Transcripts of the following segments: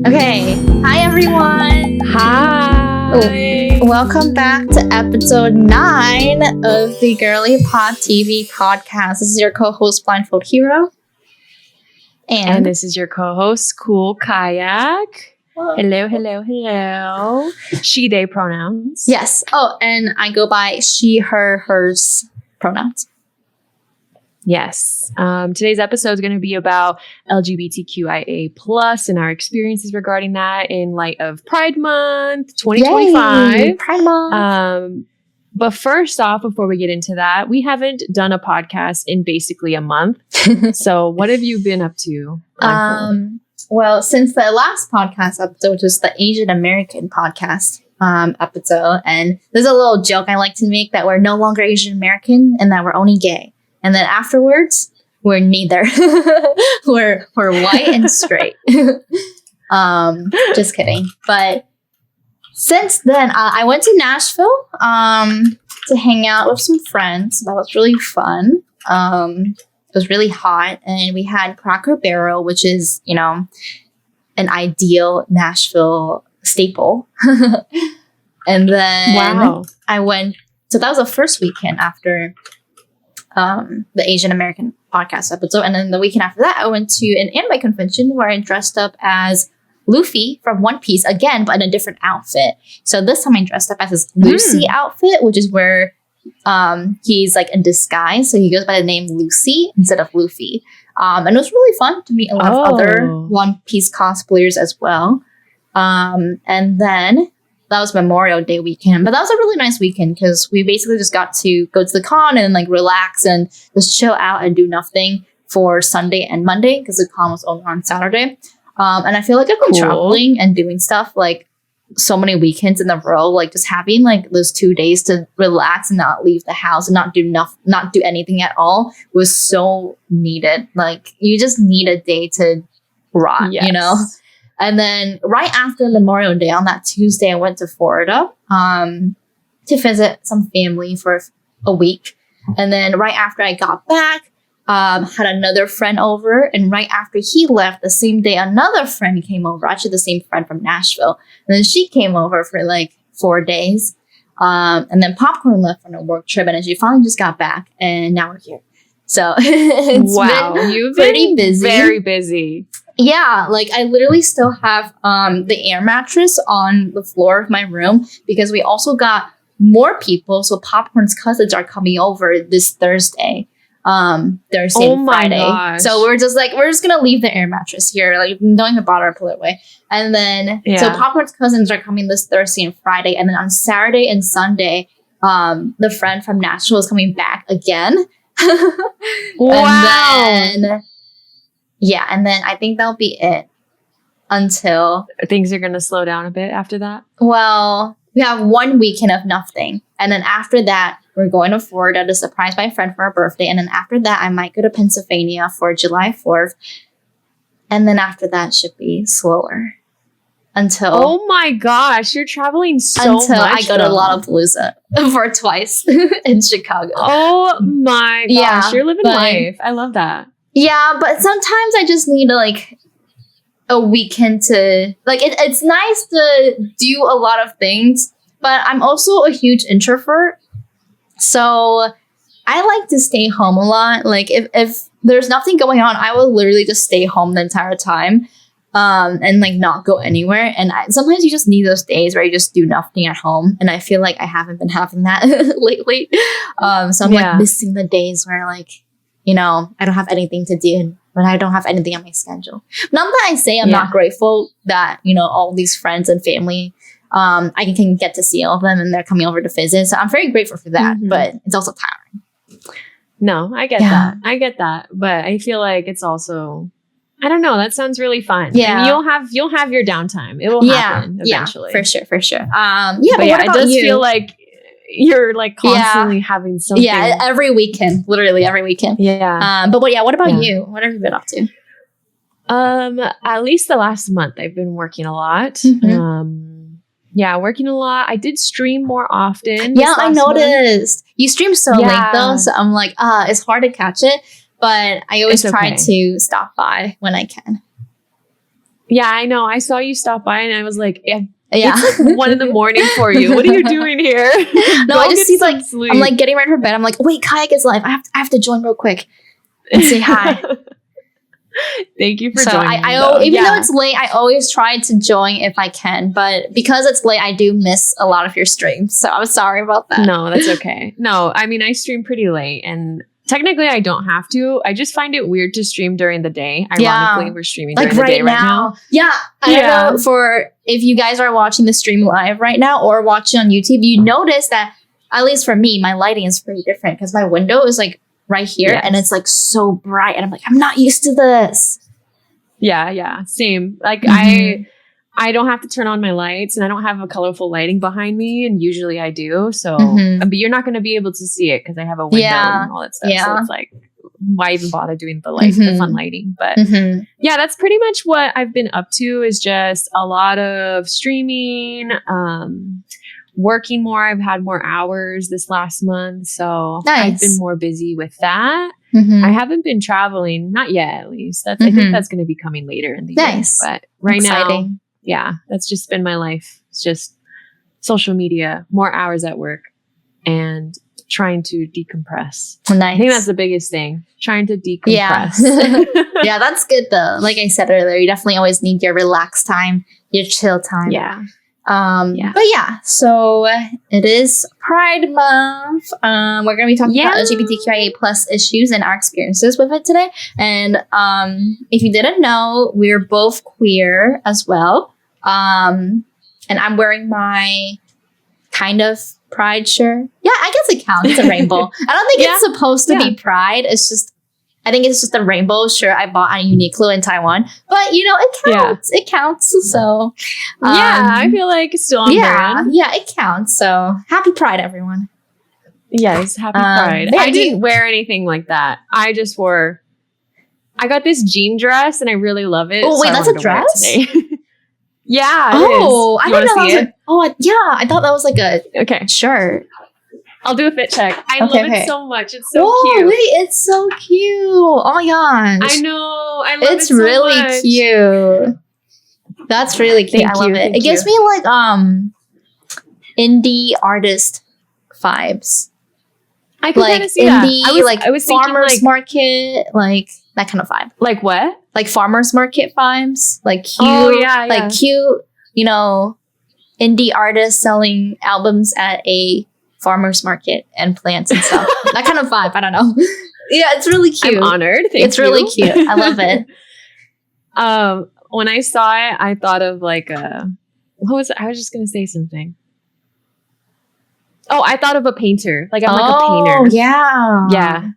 Okay. Hi, everyone. Hi. Welcome back to episode 9 of the GirlyPop TV podcast. This is your co-host, Blindfoldhero. And this is your co-host, Koolkayak. Hello. She, they pronouns. Yes. Oh, and I go by she, her, hers pronouns. Yes. Today's episode is going to be about LGBTQIA plus and our experiences regarding that in light of Pride Month 2025. Yay, Pride Month. But first off, before we get into that, we haven't done a podcast in basically a month. So what have you been up to? Well, since the last podcast episode, which was the Asian American podcast episode, and there's a little joke I like to make that we're no longer Asian American and that we're only gay. And then afterwards, we're neither. we're white and straight. Just kidding. But since then, I went to Nashville to hang out with some friends. That was really fun. It was really hot, and we had Cracker Barrel, which is, you know, an ideal Nashville staple. And then I went. So that was the first weekend after the Asian American podcast episode. And then the weekend after that, I went to an anime convention where I dressed up as Luffy from One Piece again, but in a different outfit. So this time I dressed up as his Lucy outfit, which is where he's like in disguise. So he goes by the name Lucy instead of Luffy. And it was really fun to meet a lot of other One Piece cosplayers as well. And then that was Memorial Day weekend. But that was a really nice weekend because we basically just got to go to the con and like relax and just chill out and do nothing for Sunday and Monday because the con was only on Saturday. And I feel like I've been traveling and doing stuff like so many weekends in a row, like just having like those 2 days to relax and not leave the house and not do anything at all was so needed. Like you just need a day to rot, you know? And then right after Memorial Day on that Tuesday, I went to Florida to visit some family for a week. And then right after I got back, had another friend over. And right after he left, the same day, another friend came over. Actually, the same friend from Nashville. And then she came over for like 4 days. And then Popcorn left on a work trip. And then she finally just got back. And now we're here. So it's been you've pretty been busy. Very busy. Yeah, like I literally still have the air mattress on the floor of my room because we also got more people. So Popcorn's cousins are coming over this Thursday, Thursday and Friday. Gosh. So we're just gonna leave the air mattress here. Like don't even bother to pull it away. And then so Popcorn's cousins are coming this Thursday and Friday, and then on Saturday and Sunday, the friend from Nashville is coming back again. And then I think that'll be it until... Things are going to slow down a bit after that? Well, we have 1 weekend of nothing. And then after that, we're going to Florida to surprise my friend for her birthday. And then after that, I might go to Pennsylvania for July 4th. And then after that should be slower. Until... Oh my gosh, you're traveling so much. Until I go to Lollapalooza for twice in Chicago. Oh my gosh, you're living life. I love that. Yeah, but sometimes I just need like a weekend to like it's nice to do a lot of things, but I'm also a huge introvert. So I like to stay home a lot. Like if there's nothing going on, I will literally just stay home the entire time. And like not go anywhere. And sometimes you just need those days where you just do nothing at home. And I feel like I haven't been having that lately. So I'm like missing the days where like, you know, I don't have anything to do, but I don't have anything on my schedule. Not that I say I'm not grateful that, you know, all these friends and family, I can get to see all of them and they're coming over to visit. So I'm very grateful for that, but it's also tiring. No, I get that. I get that. But I feel like it's also, I don't know. That sounds really fun. Yeah. And you'll have your downtime. It will happen eventually. Yeah, for sure. But it does feel like you're like constantly having something. Yeah, every weekend, literally every weekend. Yeah. But what about you? What have you been up to? At least the last month I've been working a lot. Working a lot. I did stream more often. Yeah, I noticed. You stream so late though, so I'm like, it's hard to catch it. But I always try to stop by when I can. Yeah, I know. I saw you stop by and I was like, Yeah. it's like 1 a.m. for you. What are you doing here? No, I just see like, sleep. I'm like getting ready for bed. I'm like, wait, Kayak is live. I have to join real quick and say hi. Thank you for joining. Even though it's late, I always try to join if I can. But because it's late, I do miss a lot of your streams. So I'm sorry about that. No, that's okay. No, I mean, I stream pretty late and technically I don't have to. I just find it weird to stream during the day. Ironically, we're streaming during the day right now. Yeah. I don't know if you guys are watching the stream live right now or watching on YouTube, you notice that, at least for me, my lighting is pretty different because my window is like right here and it's like so bright and I'm like, I'm not used to this. Yeah, same. Like I don't have to turn on my lights and I don't have a colorful lighting behind me, and usually I do. So but you're not going to be able to see it because I have a window and all that stuff. So it's like, why even bother doing the fun lighting? But yeah, that's pretty much what I've been up to, is just a lot of streaming, working more. I've had more hours this last month, so I've been more busy with that. I haven't been traveling, not yet at least. I think that's going to be coming later in the year. But right now, that's just been my life. It's just social media, more hours at work, and trying to decompress. I think that's the biggest thing, trying to decompress. Yeah, that's good though. Like I said earlier, you definitely always need your relaxed time, your chill time. But yeah, so it is Pride Month. We're going to be talking about LGBTQIA plus issues and our experiences with it today. And if you didn't know, we're both queer as well. And I'm wearing my kind of Pride shirt. Yeah, I guess it counts. It's a rainbow. I don't think it's supposed to be Pride. I think it's just a rainbow shirt I bought on Uniqlo in Taiwan. But, it counts. It counts. So, I feel like it's still on brand. Yeah, it counts. So, happy Pride, everyone. Yes, happy Pride. I didn't wear anything like that. I got this jean dress and I really love it. Oh, wait, that's a dress? Yeah. Oh, I didn't know that was it. I thought that was like a shirt. I'll do a fit check. I love it so much. It's so cute. Wait, it's so cute. Oh my gosh. I know. I love it so much. It's really cute. That's really cute. I love it. It gives me like indie artist vibes. I can kind of see indie, that. I was farmers market, like that kind of vibe. Like what? Like farmers market vibes. Like cute. Like cute, indie artists selling albums at a farmers market and plants and stuff. That kind of vibe. I don't know. Yeah, it's really cute. I'm honored. It's really cute. I love it. When I saw it, I thought of like what was it? I was just gonna say something. Oh, I thought of a painter. Like I'm like a painter.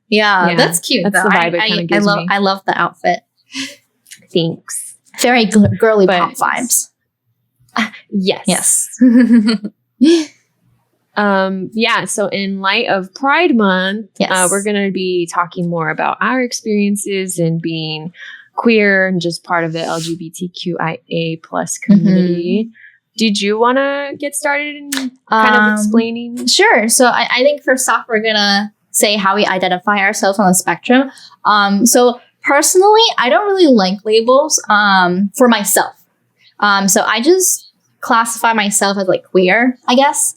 Yeah. That's cute. That's the vibe it kind of gives me. I love the outfit. Thanks. Very girly pop vibes. Yes. So in light of Pride Month, we're going to be talking more about our experiences in being queer and just part of the LGBTQIA plus community. Did you want to get started in kind of explaining? Sure. So I think first off, we're going to say how we identify ourselves on the spectrum. So personally, I don't really like labels for myself. So I just classify myself as like queer, I guess.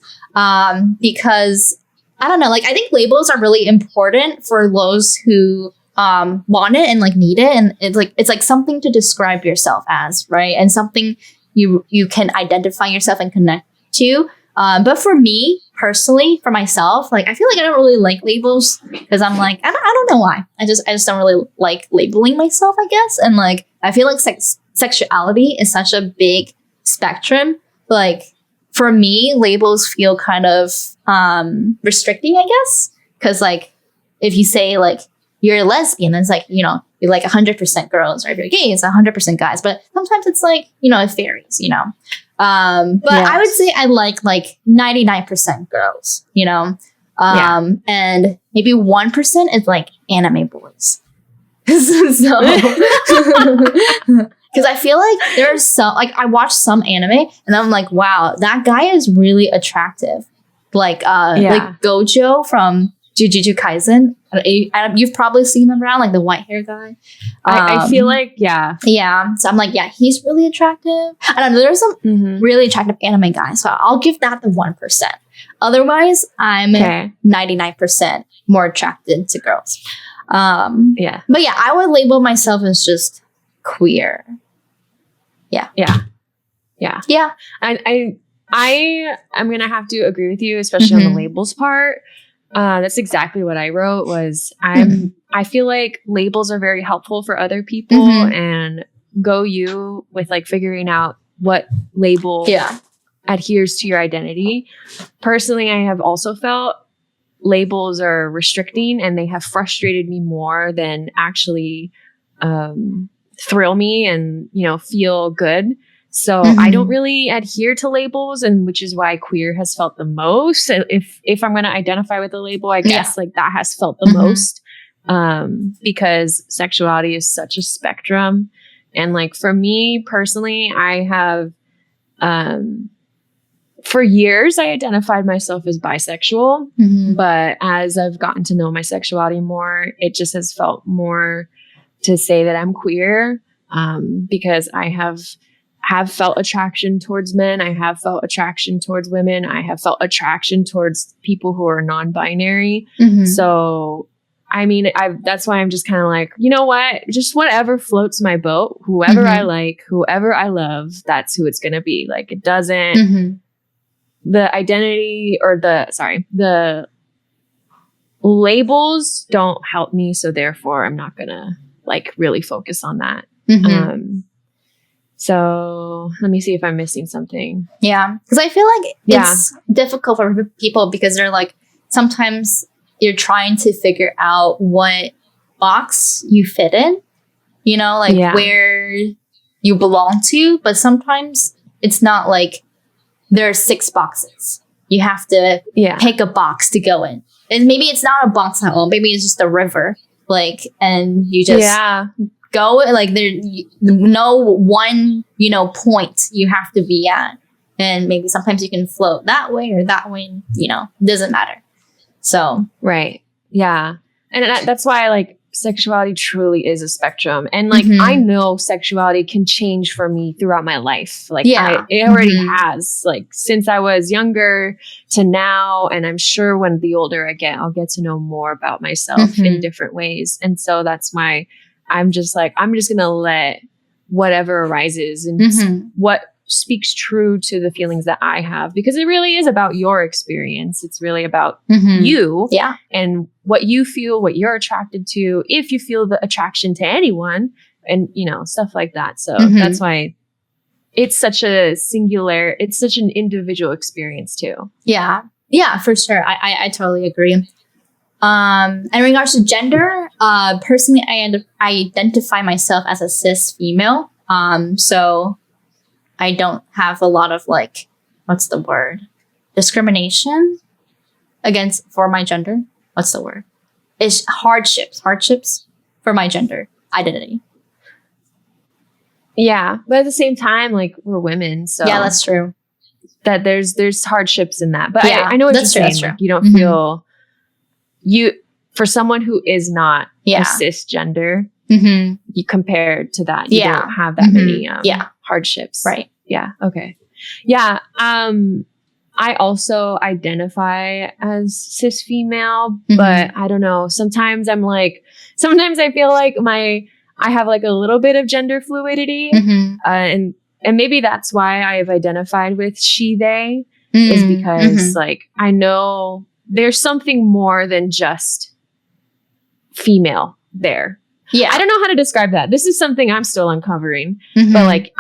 Because I don't know, like I think labels are really important for those who want it and like need it, and it's like something to describe yourself as, right? And something you can identify yourself and connect to. But for me personally, for myself, like I feel like I don't really like labels because I'm like I don't know why. I just don't really like labeling myself, I guess. And like I feel like sexuality is such a big spectrum, like. For me, labels feel kind of restricting, I guess. Because, like, if you say, like, you're a lesbian, then it's like, you're like 100% girls. Or if you're gay, it's 100% guys. But sometimes it's like, it varies, But I would say I like 99% girls, And maybe 1% is, like, anime boys. Because I feel like there's some, like, I watch some anime and I'm like, wow, that guy is really attractive. Like Gojo from Jujutsu Kaisen. You've probably seen him around, like the white hair guy. I feel like, yeah. Yeah. So I'm like, yeah, he's really attractive. And there's some really attractive anime guys. So I'll give that the 1%. Otherwise, I'm 99% more attracted to girls. Yeah. But yeah, I would label myself as just queer. Yeah. Yeah. Yeah. Yeah. I'm gonna have to agree with you, especially on the labels part. That's exactly what I wrote. I feel like labels are very helpful for other people, and go you with like figuring out what label adheres to your identity. Personally, I have also felt labels are restricting, and they have frustrated me more than actually thrill me and, you know, feel good. So I don't really adhere to labels, and which is why queer has felt the most. If I'm going to identify with a label, I guess like that has felt the most, because sexuality is such a spectrum. And like for me personally, I have, for years, I identified myself as bisexual, but as I've gotten to know my sexuality more, it just has felt more to say that I'm queer, because I have felt attraction towards men. I have felt attraction towards women. I have felt attraction towards people who are non-binary. So, I mean, that's why I'm just kind of like, you know what? Just whatever floats my boat, whoever I like, whoever I love, that's who it's going to be. Like, it doesn't, the identity or the labels don't help me. So therefore I'm not going to like really focus on that. So let me see if I'm missing something. Yeah. Because I feel like it's difficult for people because they're like, sometimes you're trying to figure out what box you fit in, you know, like where you belong to. But sometimes it's not like there are 6 boxes. You have to pick a box to go in. And maybe it's not a box at all. Maybe it's just a river. Like, and you just go, like, there's no one, you know, point you have to be at. And maybe sometimes you can float that way or that way, you know, doesn't matter. So. Right. Yeah. And that's why, like, sexuality truly is a spectrum. And, like, I know sexuality can change for me throughout my life. Like, it already has, like, since I was younger to now. And I'm sure when the older I get, I'll get to know more about myself in different ways. And so that's why I'm just like, I'm just going to let whatever arises and what speaks true to the feelings that I have, because it really is about your experience. It's really about you and what you feel, what you're attracted to, if you feel the attraction to anyone, and, you know, stuff like that. So that's why it's such a singular, it's such an individual experience too. Yeah. Yeah, for sure. I totally agree. In regards to gender, personally, I identify myself as a cis female. So I don't have a lot of, like, what's the word? Discrimination for my gender. What's the word? It's hardships for my gender identity. Yeah. But at the same time, like, we're women. So yeah, that's true. That there's hardships in that. But I know what you're saying. That's true. Like, you don't feel for someone who is not a cisgender, you compared to that, you don't have that many hardships. Right. Yeah. Okay. Yeah. I also identify as cis female, but I don't know. Sometimes I feel like I have like a little bit of gender fluidity, and maybe that's why I've identified with she, they, is because like, I know there's something more than just female there. Yeah. I don't know how to describe that. This is something I'm still uncovering, but like,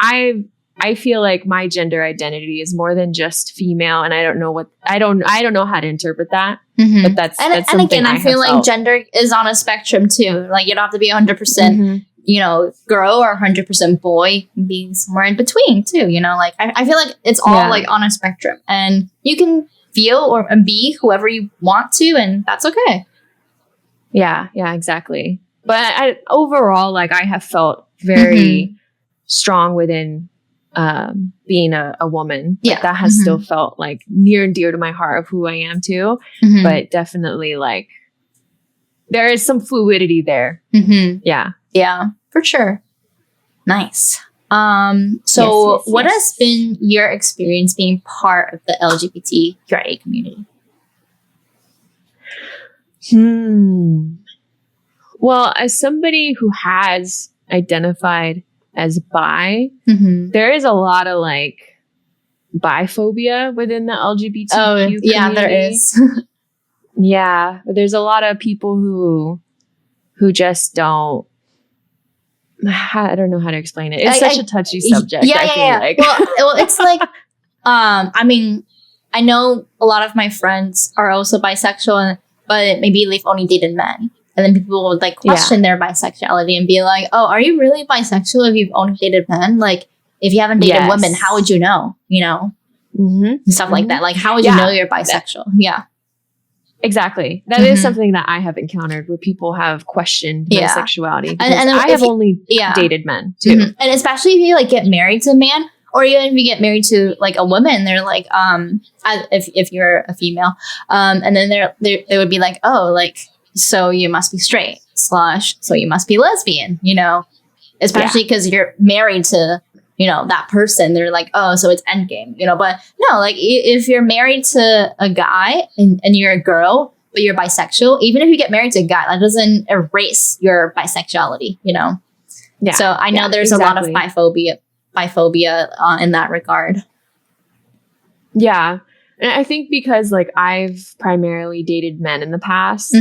I feel like my gender identity is more than just female, and I don't know how to interpret that. But that's and again, I feel like gender is on a spectrum too. Like, you don't have to be 100%, you know, girl or 100% boy. Be somewhere in between too. You know, like, I feel like it's all like on a spectrum, and you can feel or be whoever you want to, and that's okay. Yeah, exactly. But overall, like, I have felt very strong within being a woman. Like, that has still felt like near and dear to my heart of who I am too. But definitely, like, there is some fluidity there. Yeah. Yeah, for sure. Nice. So what has been your experience being part of the LGBTQIA community? Well, as somebody who has identified as bi, there is a lot of like biphobia within the LGBTQ community. Yeah, there is. Yeah, there's a lot of people who just don't. I don't know how to explain it. It's such a touchy subject. Yeah, I feel like. Well, it's like, I mean, I know a lot of my friends are also bisexual, but maybe they've only dated men. And then people would like question their bisexuality and be like, oh, are you really bisexual if you've only dated men? Like, if you haven't dated women, how would you know? You know? And stuff like that. Like, how would you know you're bisexual? Yeah. Exactly. That is something that I have encountered where people have questioned my sexuality. And I have only dated men too. And especially if you like get married to a man, or even if you get married to like a woman, they're like, if you're a female, and then they would be like, oh, like, so you must be straight / so you must be lesbian, you know, especially because you're married to, you know, that person. They're like, oh, so it's endgame, you know. But no, like if you're married to a guy and you're a girl, but you're bisexual, even if you get married to a guy, that doesn't erase your bisexuality, you know. Yeah. So I know there's a lot of biphobia in that regard. Yeah. And I think because like I've primarily dated men in the past,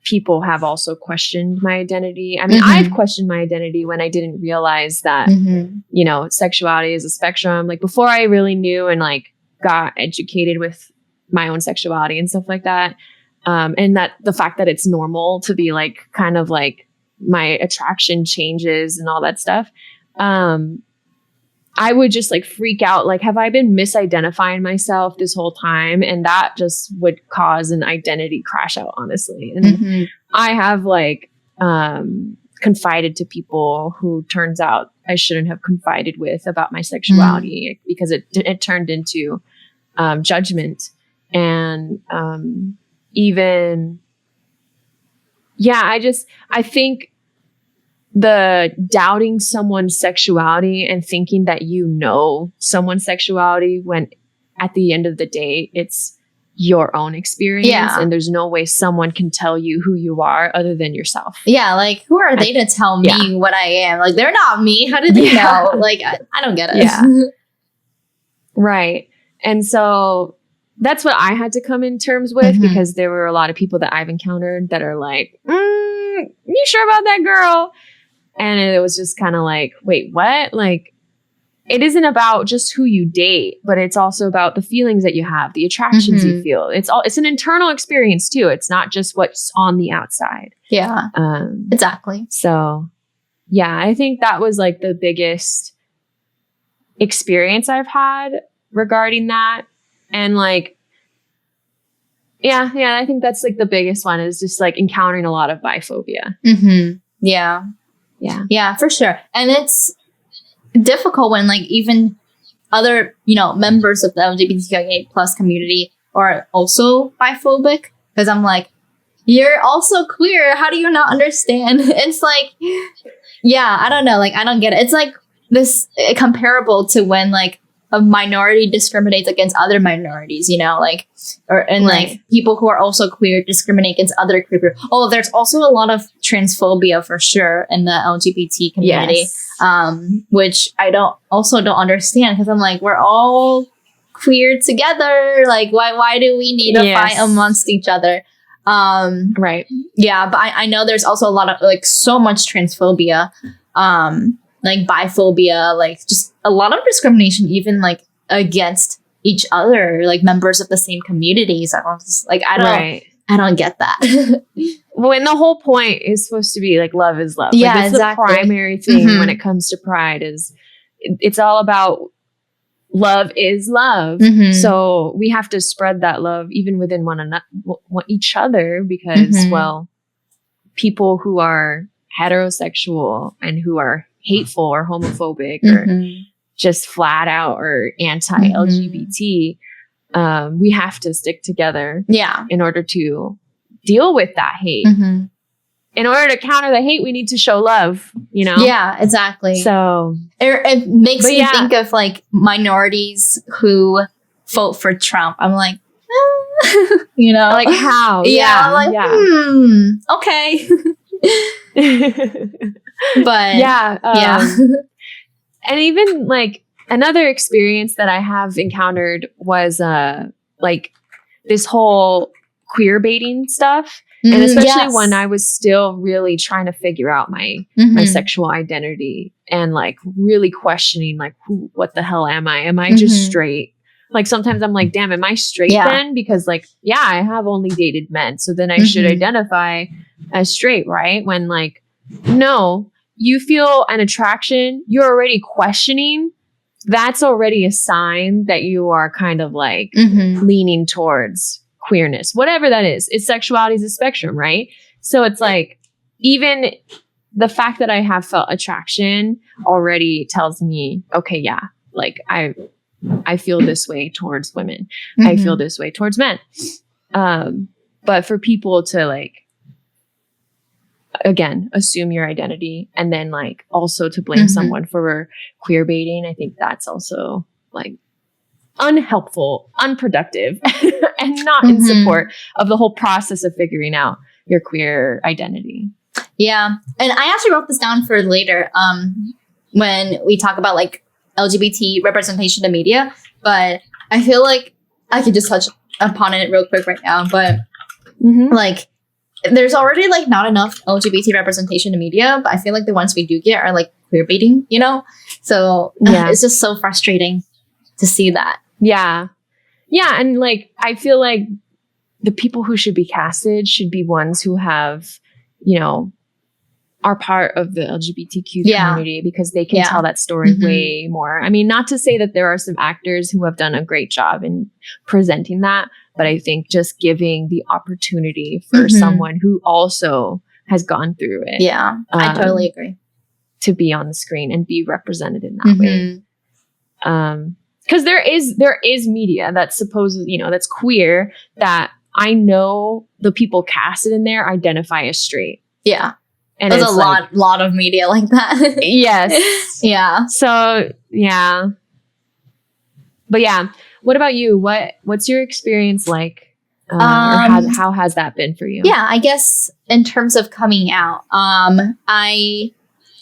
people have also questioned my identity. I mean, I've questioned my identity when I didn't realize that, you know, sexuality is a spectrum. Like before I really knew and like got educated with my own sexuality and stuff like that. And that the fact that it's normal to be like, kind of like my attraction changes and all that stuff. I would just like freak out. Like, have I been misidentifying myself this whole time? And that just would cause an identity crash out, honestly. And I have like, confided to people who turns out I shouldn't have confided with about my sexuality because it turned into, judgment and, I think the doubting someone's sexuality and thinking that you know someone's sexuality when at the end of the day, it's your own experience and there's no way someone can tell you who you are other than yourself. Yeah. Like who are they to tell me what I am? Like they're not me. How did they know? Like, I don't get it. Yeah. Right. And so that's what I had to come in terms with because there were a lot of people that I've encountered that are like, you sure about that, girl? And it was just kind of like, wait, what? Like, it isn't about just who you date, but it's also about the feelings that you have, the attractions you feel. It's an internal experience too. It's not just what's on the outside. Yeah, exactly. So yeah, I think that was like the biggest experience I've had regarding that. And like, yeah, I think that's like the biggest one is just like encountering a lot of biphobia. Yeah, for sure. And it's difficult when like even other, you know, members of the LGBTQIA plus community are also biphobic because I'm like, you're also queer. How do you not understand? It's like, yeah, I don't know. Like, I don't get it. It's like this comparable to when like a minority discriminates against other minorities, you know, like, like people who are also queer discriminate against other queer people. Oh, there's also a lot of transphobia for sure in the LGBT community, which I don't understand because I'm like, we're all queer together. Like, why do we need to fight amongst each other? Right. Yeah, but I know there's also a lot of like so much transphobia. Like biphobia, like just a lot of discrimination, even like against each other, like members of the same communities. I was like, I don't get that. When the whole point is supposed to be like love is love. Yeah, like, that's exactly. The primary thing when it comes to pride is it's all about love is love. So we have to spread that love even within each other because well, people who are heterosexual and who are hateful or homophobic or just flat out or anti-LGBT, we have to stick together in order to deal with that hate. In order to counter the hate, we need to show love, you know? Yeah, exactly. So it makes me think of like minorities who vote for Trump. I'm like, you know, like how? Yeah, I'm like, okay. But yeah. And even like another experience that I have encountered was like this whole queer baiting stuff. And especially when I was still really trying to figure out my sexual identity and like really questioning like, what the hell am I? Am I just straight? Like sometimes I'm like, damn, am I straight then? Because like, I have only dated men. So then I should identify as straight, right? When like, no, you feel an attraction, you're already questioning. That's already a sign that you are kind of like leaning towards queerness, whatever that is. It's sexuality is a spectrum, right? So it's like, even the fact that I have felt attraction already tells me, okay, yeah, like I feel this way towards women. I feel this way towards men. But for people to like, again, assume your identity and then like also to blame someone for queer baiting, I think that's also like unhelpful, unproductive, and not in support of the whole process of figuring out your queer identity. Yeah. And I actually wrote this down for later when we talk about like LGBT representation in media, but I feel like I could just touch upon it real quick right now, but like there's already like not enough LGBT representation in media, but I feel like the ones we do get are like queer baiting, you know? So it's just so frustrating to see that. Yeah. Yeah. And like, I feel like the people who should be casted should be ones who have, you know, are part of the LGBTQ community because they can tell that story way more. I mean, not to say that there are some actors who have done a great job in presenting that, but I think just giving the opportunity for someone who also has gone through it. Yeah, I totally agree. To be on the screen and be represented in that way. Because there is media that's supposed, you know, that's queer that I know the people casted in there identify as straight. Yeah. And there's a lot of media like that. Yes. Yeah. So, yeah. But yeah, what about you? What's your experience like? Or how has that been for you? Yeah, I guess in terms of coming out, I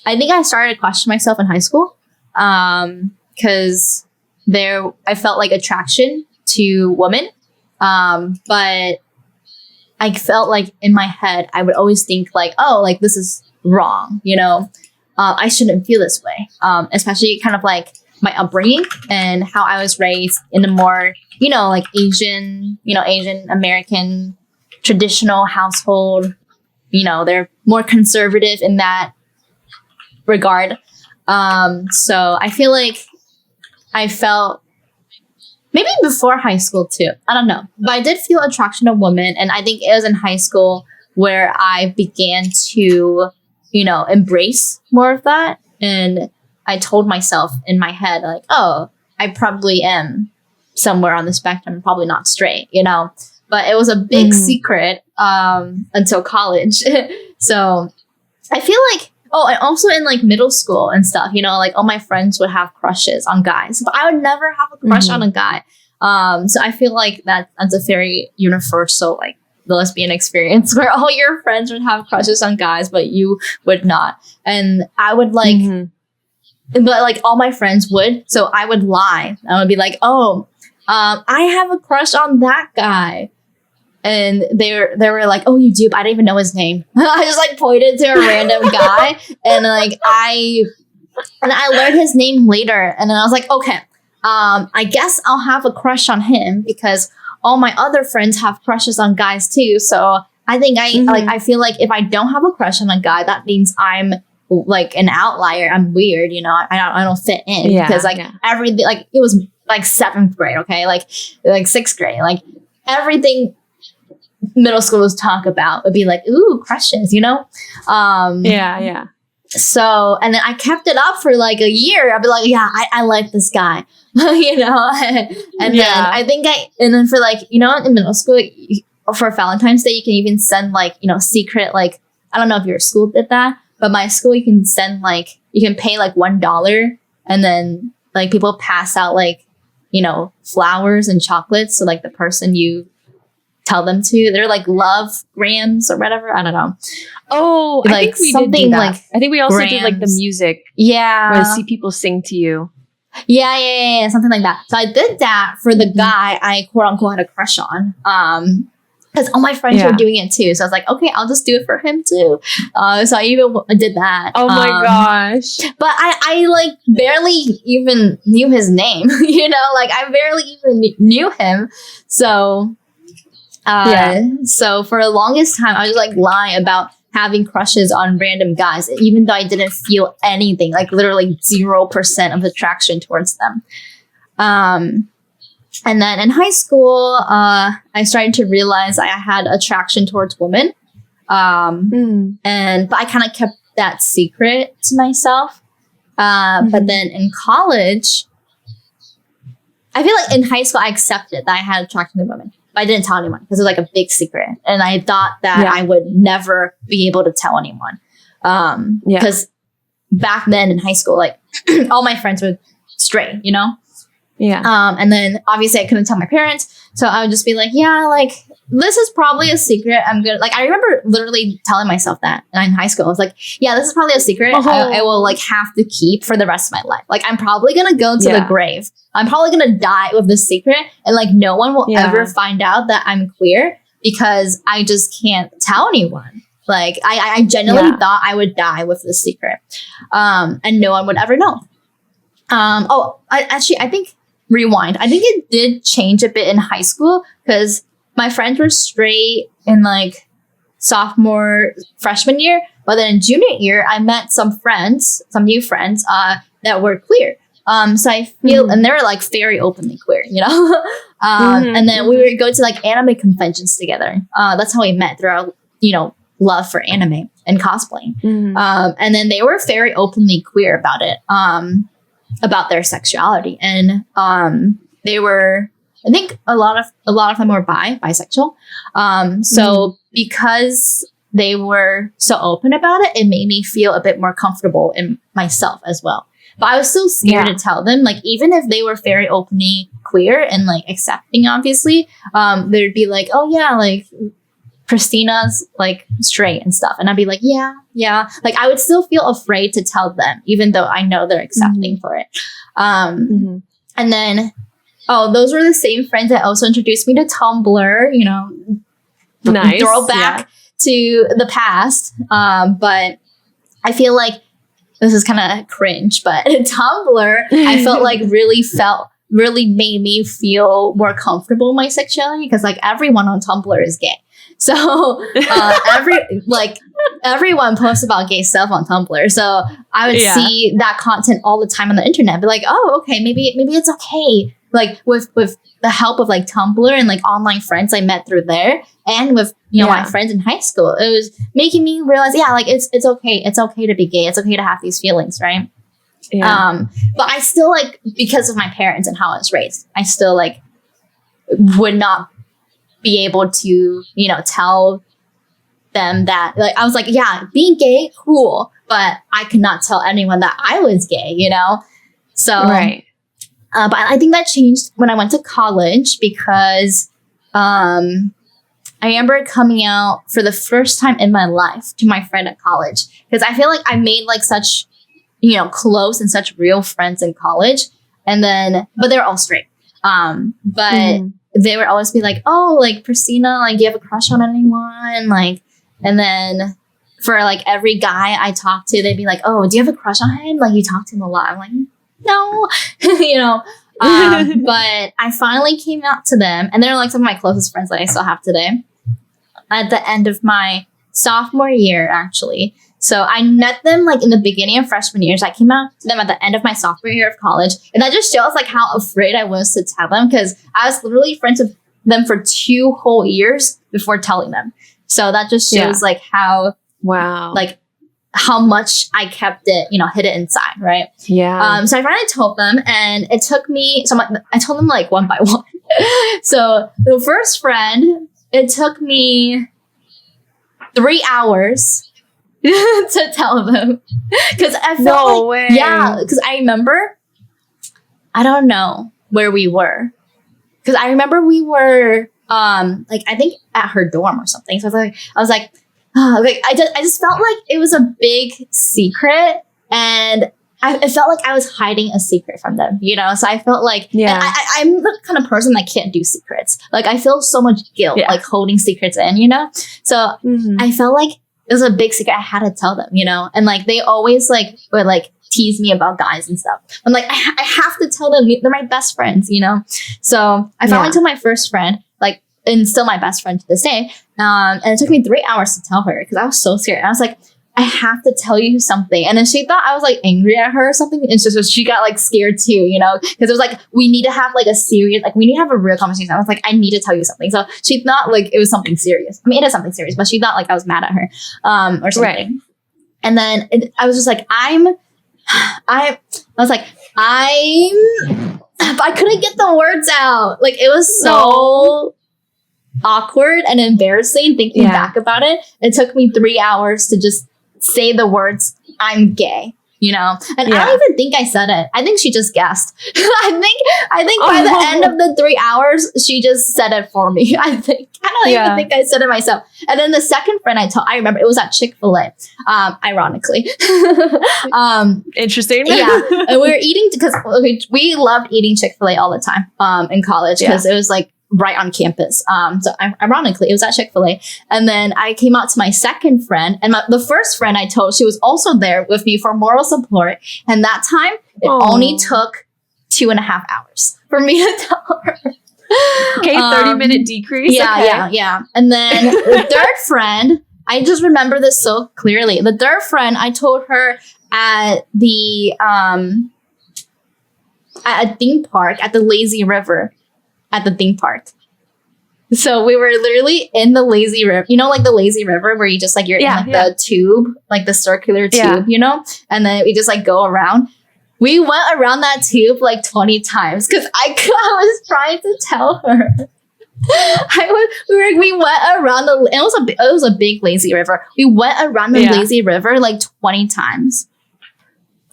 think I started to question myself in high school. Because I felt like attraction to women. But I felt like in my head, I would always think like, oh, like this is wrong, you know? I shouldn't feel this way. Especially kind of like my upbringing and how I was raised in a more, you know, like Asian American traditional household. You know, they're more conservative in that regard. So I feel like I felt maybe before high school too. I don't know. But I did feel attraction to women. And I think it was in high school where I began to, you know, embrace more of that. And I told myself in my head, like, oh, I probably am somewhere on the spectrum, probably not straight, you know. But it was a big secret until college. So I feel like, and also in like middle school and stuff, you know, like all my friends would have crushes on guys, but I would never have a crush on a guy. So I feel like that's a very universal, like the lesbian experience where all your friends would have crushes on guys, but you would not. And I would like, but like all my friends would. So I would lie. I would be like, oh, I have a crush on that guy. And they were like, oh, you do? But I didn't even know his name. I just like pointed to a random guy. And like I learned his name later. And then I was like, okay, I guess I'll have a crush on him because all my other friends have crushes on guys too. So I think I feel like if I don't have a crush on a guy, that means I'm like an outlier. I'm weird, you know. I don't fit in because everything, like it was like 7th grade, okay, like 6th grade, like everything middle schoolers talk about would be like, ooh, crushes, you know. So, and then I kept it up for like a year. I'd be like, yeah, I like this guy, you know. And then I think and then for like, you know, in middle school, for Valentine's Day, you can even send like, secret, like, I don't know if your school did that, but my school, you can send like, you can pay like $1 and then like people pass out like, flowers and chocolates. So like the person you tell them to, they're like love grams or whatever. I don't know. Oh, like, I think we something did do that. like I think we also did like the music. Yeah. Where I see people sing to you. Yeah, something like that. So I did that for the guy I quote unquote had a crush on. Because all my friends were doing it too. So I was like, okay, I'll just do it for him too. So I even did that. Oh my gosh. But I like barely even knew his name, like I barely even knew him. So, so for the longest time, I was like lying about having crushes on random guys, even though I didn't feel anything, like literally 0% of attraction towards them. And then in high school, I started to realize I had attraction towards women. But I kind of kept that secret to myself. But then in college, I feel like in high school, I accepted that I had attraction to women. But I didn't tell anyone because it was like a big secret. And I thought that I would never be able to tell anyone. Because back then in high school, like all my friends were straight, Yeah. And then obviously I couldn't tell my parents. So I would just be like, yeah, like this is probably a secret. I'm good. Like I remember literally telling myself that in high school. I was like, yeah, this is probably a secret I will like have to keep for the rest of my life. Like I'm probably going to go to the grave. I'm probably going to die with this secret. And like no one will ever find out that I'm queer because I just can't tell anyone. Like I genuinely thought I would die with this secret. And no one would ever know. I think rewind. I think it did change a bit in high school because my friends were straight in like sophomore, freshman year. But then in junior year, I met some new friends that were queer. So I feel, and they were like very openly queer, and then we would go to like anime conventions together. That's how we met through our, love for anime and cosplaying. And then they were very openly queer about it. About their sexuality, and they were, I think a lot of them were bisexual. So because they were so open about it, it made me feel a bit more comfortable in myself as well. But I was still scared to tell them, like even if they were very openly queer and like accepting, obviously, they'd be like, oh yeah, like Christina's like straight and stuff. And I'd be like, yeah. Like I would still feel afraid to tell them, even though I know they're accepting for it. And then, those were the same friends that also introduced me to Tumblr, nice. Throwback to the past. But I feel like this is kind of cringe, but Tumblr, I felt like really made me feel more comfortable in my sexuality because like everyone on Tumblr is gay. So everyone posts about gay stuff on Tumblr. So I would see that content all the time on the internet. Be like, oh, okay, maybe it's okay. Like with the help of like Tumblr and like online friends I met through there, and with my friends in high school, it was making me realize, like it's okay. It's okay to be gay. It's okay to have these feelings, right? Yeah. But I still like, because of my parents and how I was raised, I still like would not be able to, tell them that, like, I was like, yeah, being gay, cool, but I could not tell anyone that I was gay, So, right. But I think that changed when I went to college because I remember coming out for the first time in my life to my friend at college because I feel like I made like such, close and such real friends in college, and then, but they're all straight. But they would always be like, oh, like, Christina, like, do you have a crush on anyone? Like, and then for, like, every guy I talked to, they'd be like, oh, do you have a crush on him? Like, you talk to him a lot. I'm like, no, but I finally came out to them, and they're, like, some of my closest friends that I still have today at the end of my sophomore year, actually. So I met them like in the beginning of freshman year. So I came out to them at the end of my sophomore year of college. And that just shows like how afraid I was to tell them because I was literally friends with them for 2 whole years before telling them. So that just shows like how, like how much I kept it, hid it inside. Right. Yeah. So I finally told them, and it took me, I told them like one by one. So the first friend, it took me 3 hours to tell them. Because I felt way. Yeah, because I remember, I don't know where we were. Because I remember we were, like, I think at her dorm or something. So I was like, oh, like I just felt like it was a big secret, and I felt like I was hiding a secret from them, you know? So I felt like, I'm the kind of person that can't do secrets. Like, I feel so much guilt, like, holding secrets in, you know? So I felt like it was a big secret. I had to tell them, you know? And, like, they always, like, would, like, tease me about guys and stuff. I'm like, I have to tell them. They're my best friends, you know? So I finally told my first friend, like, and still my best friend to this day. And it took me 3 hours to tell her because I was so scared. I was like, I have to tell you something. And then she thought I was like angry at her or something. And so she got like scared too, you know, because it was like, we need to have like a serious, like we need to have a real conversation. I was like, I need to tell you something. So she thought like it was something serious. I mean, it is something serious, but she thought like I was mad at her or something. Right. And then I was just like, I couldn't get the words out. Like it was so awkward and embarrassing thinking back about it. It took me 3 hours to just say the words, I'm gay, you know? And I don't even think I said it. I think she just guessed. I think by the end of the 3 hours, she just said it for me. I don't even think I said it myself. And then the second friend I remember it was at Chick-fil-A, ironically. Interesting. Yeah. And we were eating because we loved eating Chick-fil-A all the time in college because it was like right on campus. So ironically, it was at Chick-fil-A. And then I came out to my second friend, and the first friend I told, she was also there with me for moral support. And that time, it only took 2.5 hours for me to tell her. Okay, 30-minute decrease. Yeah. And then the third friend, I just remember this so clearly. The third friend, I told her at the at a theme park at the lazy river. At the theme park. So we were literally in the lazy river, you know, like the lazy river where you just like, you're in like the tube, like the circular tube, you know, and then we just like go around. We went around that tube like 20 times because I was trying to tell her. We went around it was a big lazy river. We went around the lazy river like 20 times.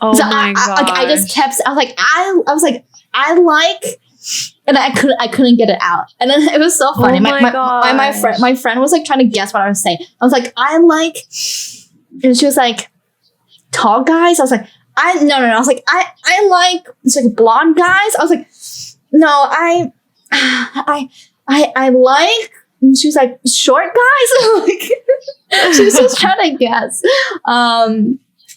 Oh so my god! I just kept. I was like, I like. And I couldn't get it out. And then it was so funny. My friend was like trying to guess what I was saying. I was like, I like, and she was like, tall guys. I was like, no. I was like, I like, it's like blonde guys. I was like, no, I like, and she was like, short guys. Like, she was just trying to guess.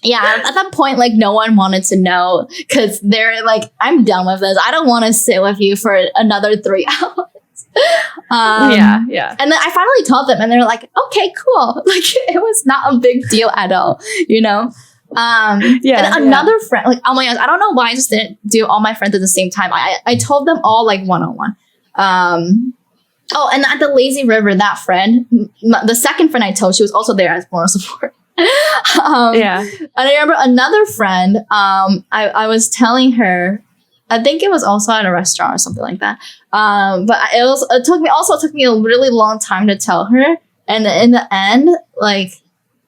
Yeah, at that point, like, no one wanted to know because they're like, I'm done with this. I don't want to sit with you for another 3 hours. And then I finally told them and they were like, okay, cool. Like, it was not a big deal at all, you know? And another friend, like, oh my gosh, I don't know why I just didn't do all my friends at the same time. I told them all, like, one-on-one. And at the lazy river, that friend, the second friend I told, she was also there as moral support. And I remember another friend, I was telling her, I think it was also at a restaurant or something like that. But it took me a really long time to tell her. And in the end, like,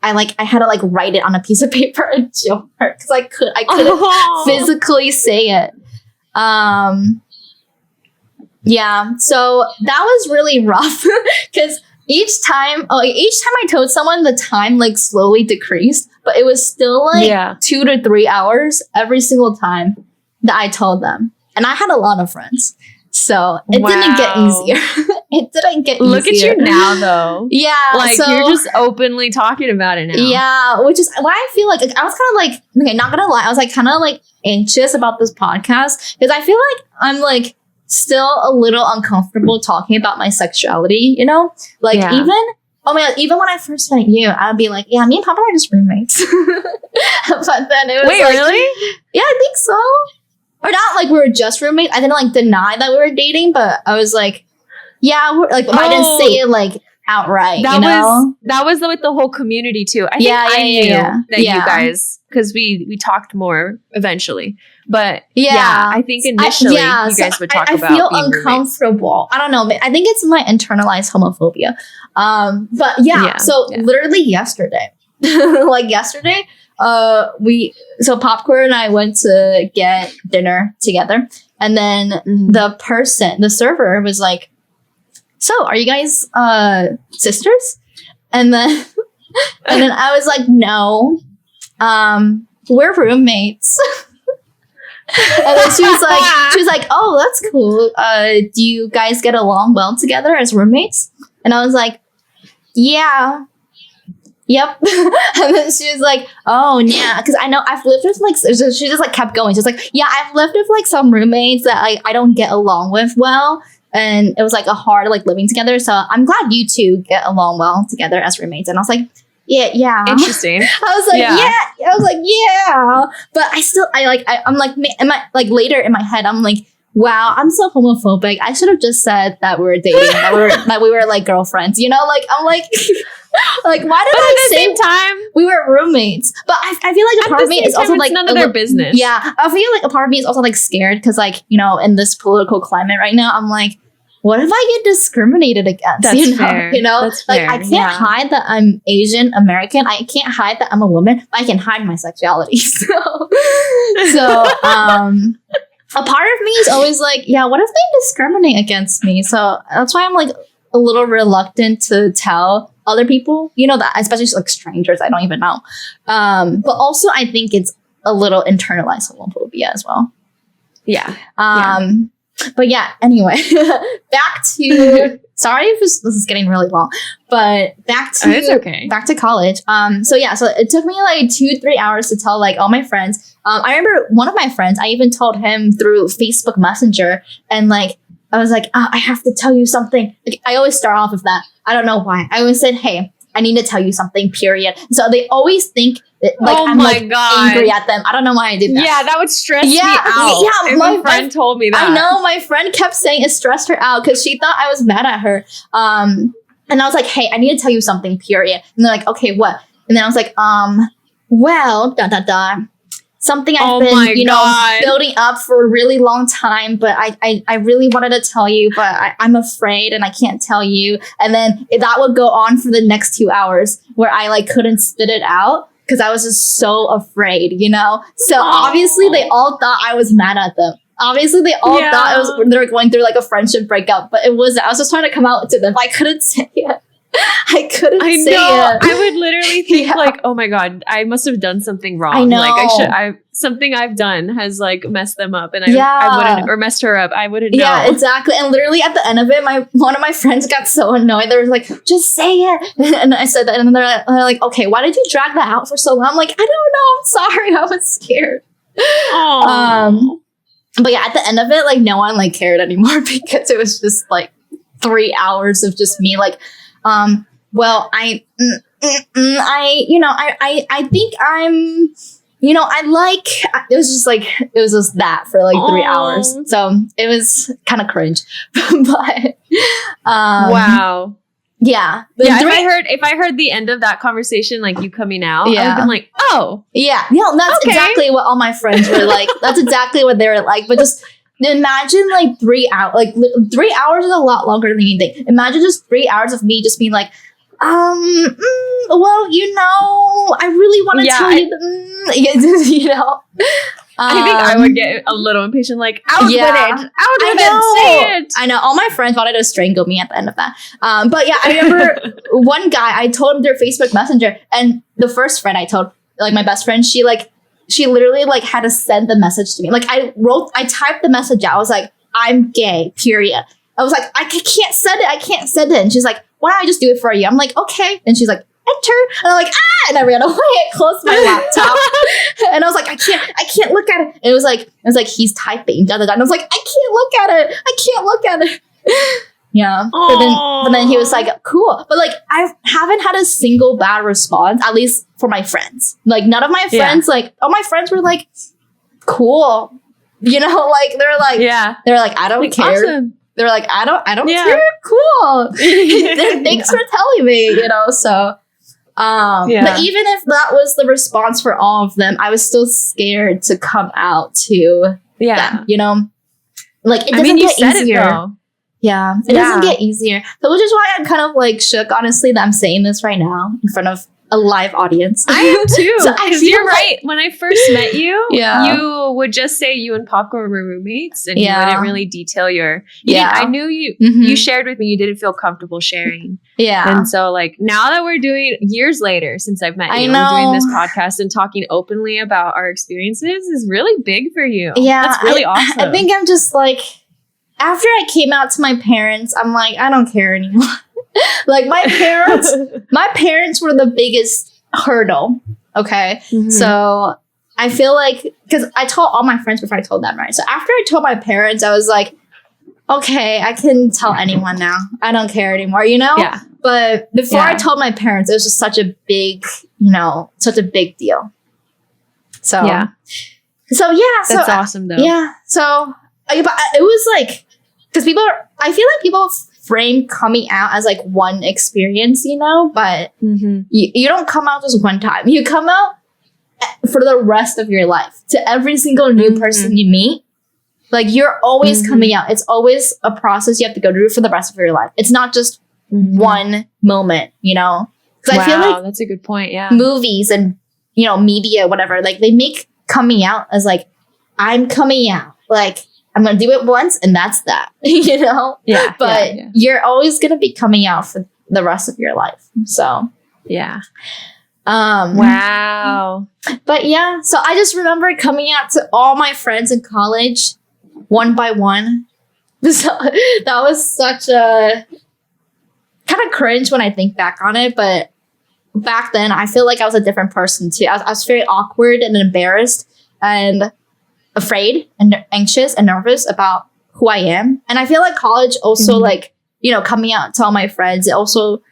I had to like write it on a piece of paper and show her because I couldn't physically say it. So that was really rough because each time I told someone, the time like slowly decreased, but it was still like 2 to 3 hours every single time that I told them. And I had a lot of friends. So it didn't get easier. It didn't get easier. Look at you now though. Yeah. Like you're just openly talking about it now. Yeah. Which is why I feel like I was kind of like, okay, not gonna lie, I was like kind of like anxious about this podcast because I feel like I'm like still a little uncomfortable talking about my sexuality, you know? Like even when I first met you, I'd be like, yeah, me and Papa are just roommates. But then it was Wait, really? Yeah, I think so. Or not like we were just roommates. I didn't like deny that we were dating, but I was like, yeah, I didn't say it like outright. That was with the whole community too. I think I knew that you guys, because we talked more eventually. But I think initially you guys would talk about. I feel uncomfortable. Roommates. I don't know. I think it's my internalized homophobia. But so literally yesterday, Popcorn and I went to get dinner together, and then the server was like, "So, are you guys sisters?" And then I was like, "No, we're roommates." And then she was like, "Oh, that's cool. Do you guys get along well together as roommates?" And I was like, "Yeah. Yep." And then she was like, "Oh, yeah, because I know I've lived with like," she just like kept going. She's like, "Yeah, I've lived with like some roommates that I don't get along with well, and it was like a hard like living together. So I'm glad you two get along well together as roommates." And I was like, yeah. Interesting. I was like, yeah. But I'm like later in my head, I'm like, wow, I'm so homophobic. I should have just said that we were dating, that we were like girlfriends, you know? Like, I'm like, like, why did I say at the same time we were roommates? But I feel like a part of me is also like none of their business. Yeah, I feel like a part of me is also like scared because like, you know, in this political climate right now, I'm like, what if I get discriminated against? That's fair. You know, That's like fair. I can't hide that I'm Asian American. I can't hide that I'm a woman. But I can hide my sexuality. So a part of me is always like, yeah, what if they discriminate against me? So that's why I'm like a little reluctant to tell other people, you know, that especially like strangers I don't even know. But also I think it's a little internalized homophobia as well. Yeah. But yeah, anyway, back to sorry if this is getting really long, but back to college. So it took me like 2-3 hours to tell like all my friends. I remember one of my friends, I even told him through Facebook Messenger, and like I was like, I have to tell you something. Like, I always start off with that. I don't know why. I always said, "Hey, I need to tell you something, period." So they always think that, like, I'm like angry at them. I don't know why I did that. Yeah, that would stress me out. Yeah, my friend told me that. I know, my friend kept saying it stressed her out because she thought I was mad at her. And I was like, "Hey, I need to tell you something, period." And they're like, "Okay, what?" And then I was like, well, ... Something I've been, building up for a really long time, but I really wanted to tell you, but I'm afraid and I can't tell you. And then that would go on for the next 2 hours where I like couldn't spit it out because I was just so afraid, you know? So obviously they all thought I was mad at them. Obviously they all thought they were going through like a friendship breakup, but I was just trying to come out to them. I couldn't say it. I couldn't say it. I would literally think like, oh my God, I must have done something wrong. I know. Like something I've done has like messed them up and I wouldn't, or messed her up. I wouldn't know. Yeah, exactly. And literally at the end of it, one of my friends got so annoyed. They were like, "Just say it." And I said that, and they're like, "Okay, why did you drag that out for so long?" I'm like, "I don't know. I'm sorry. I was scared." But yeah, at the end of it, like no one like cared anymore because it was just like 3 hours of just me like, well, I think I'm, it was just that for like 3 hours. So it was kind of cringe, but, wow. Yeah. If I heard the end of that conversation, like you coming out, I would have been like, oh. Yeah. No, that's exactly what all my friends were like. That's exactly what they were like. But just imagine like 3 hours. Like 3 hours is a lot longer than you think. Imagine just 3 hours of me just being like, well, I really want to tell you, I think I would get a little impatient, like, out with it. Out with it. Say it. I know. All my friends wanted to strangle me at the end of that. But yeah, I remember one guy, I told him through Facebook Messenger, and the first friend I told, like my best friend, she literally like had to send the message to me. Like I typed the message out. I was like, "I'm gay, period." I was like, I can't send it. And she's like, "Why don't I just do it for you?" I'm like, "Okay." And she's like, "Enter." And I'm like, "Ah!" And I ran away. I closed my laptop. And I was like, I can't look at it. And it was like, he's typing. Da, da, da. And I was like, I can't look at it. Yeah. But then he was like, "Cool." But like, I haven't had a single bad response, at least for my friends. Like none of my friends, like all my friends were like, "Cool." Like they're like, I don't care. Awesome. They're like, I don't Yeah. care. Cool. Thanks for telling me, you know, so. But even if that was the response for all of them, I was still scared to come out to them, you know? Like, it doesn't get easier. It doesn't get easier. So, which is why I'm kind of like shook, honestly, that I'm saying this right now in front of a live audience. I am too. So you're right. When I first met you, you would just say you and Popcorn were roommates, and you wouldn't really detail your. I knew you. You shared with me. You didn't feel comfortable sharing. And so, like, now that we're doing years later since I've met you, we're doing this podcast and talking openly about our experiences is really big for you. That's really awesome. I think I'm just like, after I came out to my parents, I'm like, I don't care anymore. Like, my parents were the biggest hurdle. Okay. So I feel like, because I told all my friends before I told them, right? So after I told my parents, I was like, okay, I can tell anyone now. I don't care anymore, you know? But before I told my parents, it was just such a big, you know, such a big deal. So, That's awesome, though. So, but it was like, because I feel like people frame coming out as like one experience, you know, but you don't come out just one time. You come out for the rest of your life to every single new person you meet. Like, you're always coming out. It's always a process you have to go through for the rest of your life. It's not just one moment, you know? Because I feel like that's a good point. Yeah, movies and, you know, media, whatever, like, they make coming out as like, I'm coming out. Like, I'm going to do it once and that's that, you know? But you're always going to be coming out for the rest of your life. So, wow. But yeah, so I just remember coming out to all my friends in college one by one. So that was such a kind of cringe when I think back on it. But back then, I feel like I was a different person too. I was very awkward and embarrassed and afraid and anxious and nervous about who I am. And I feel like college also, like, you know, coming out to all my friends, it also,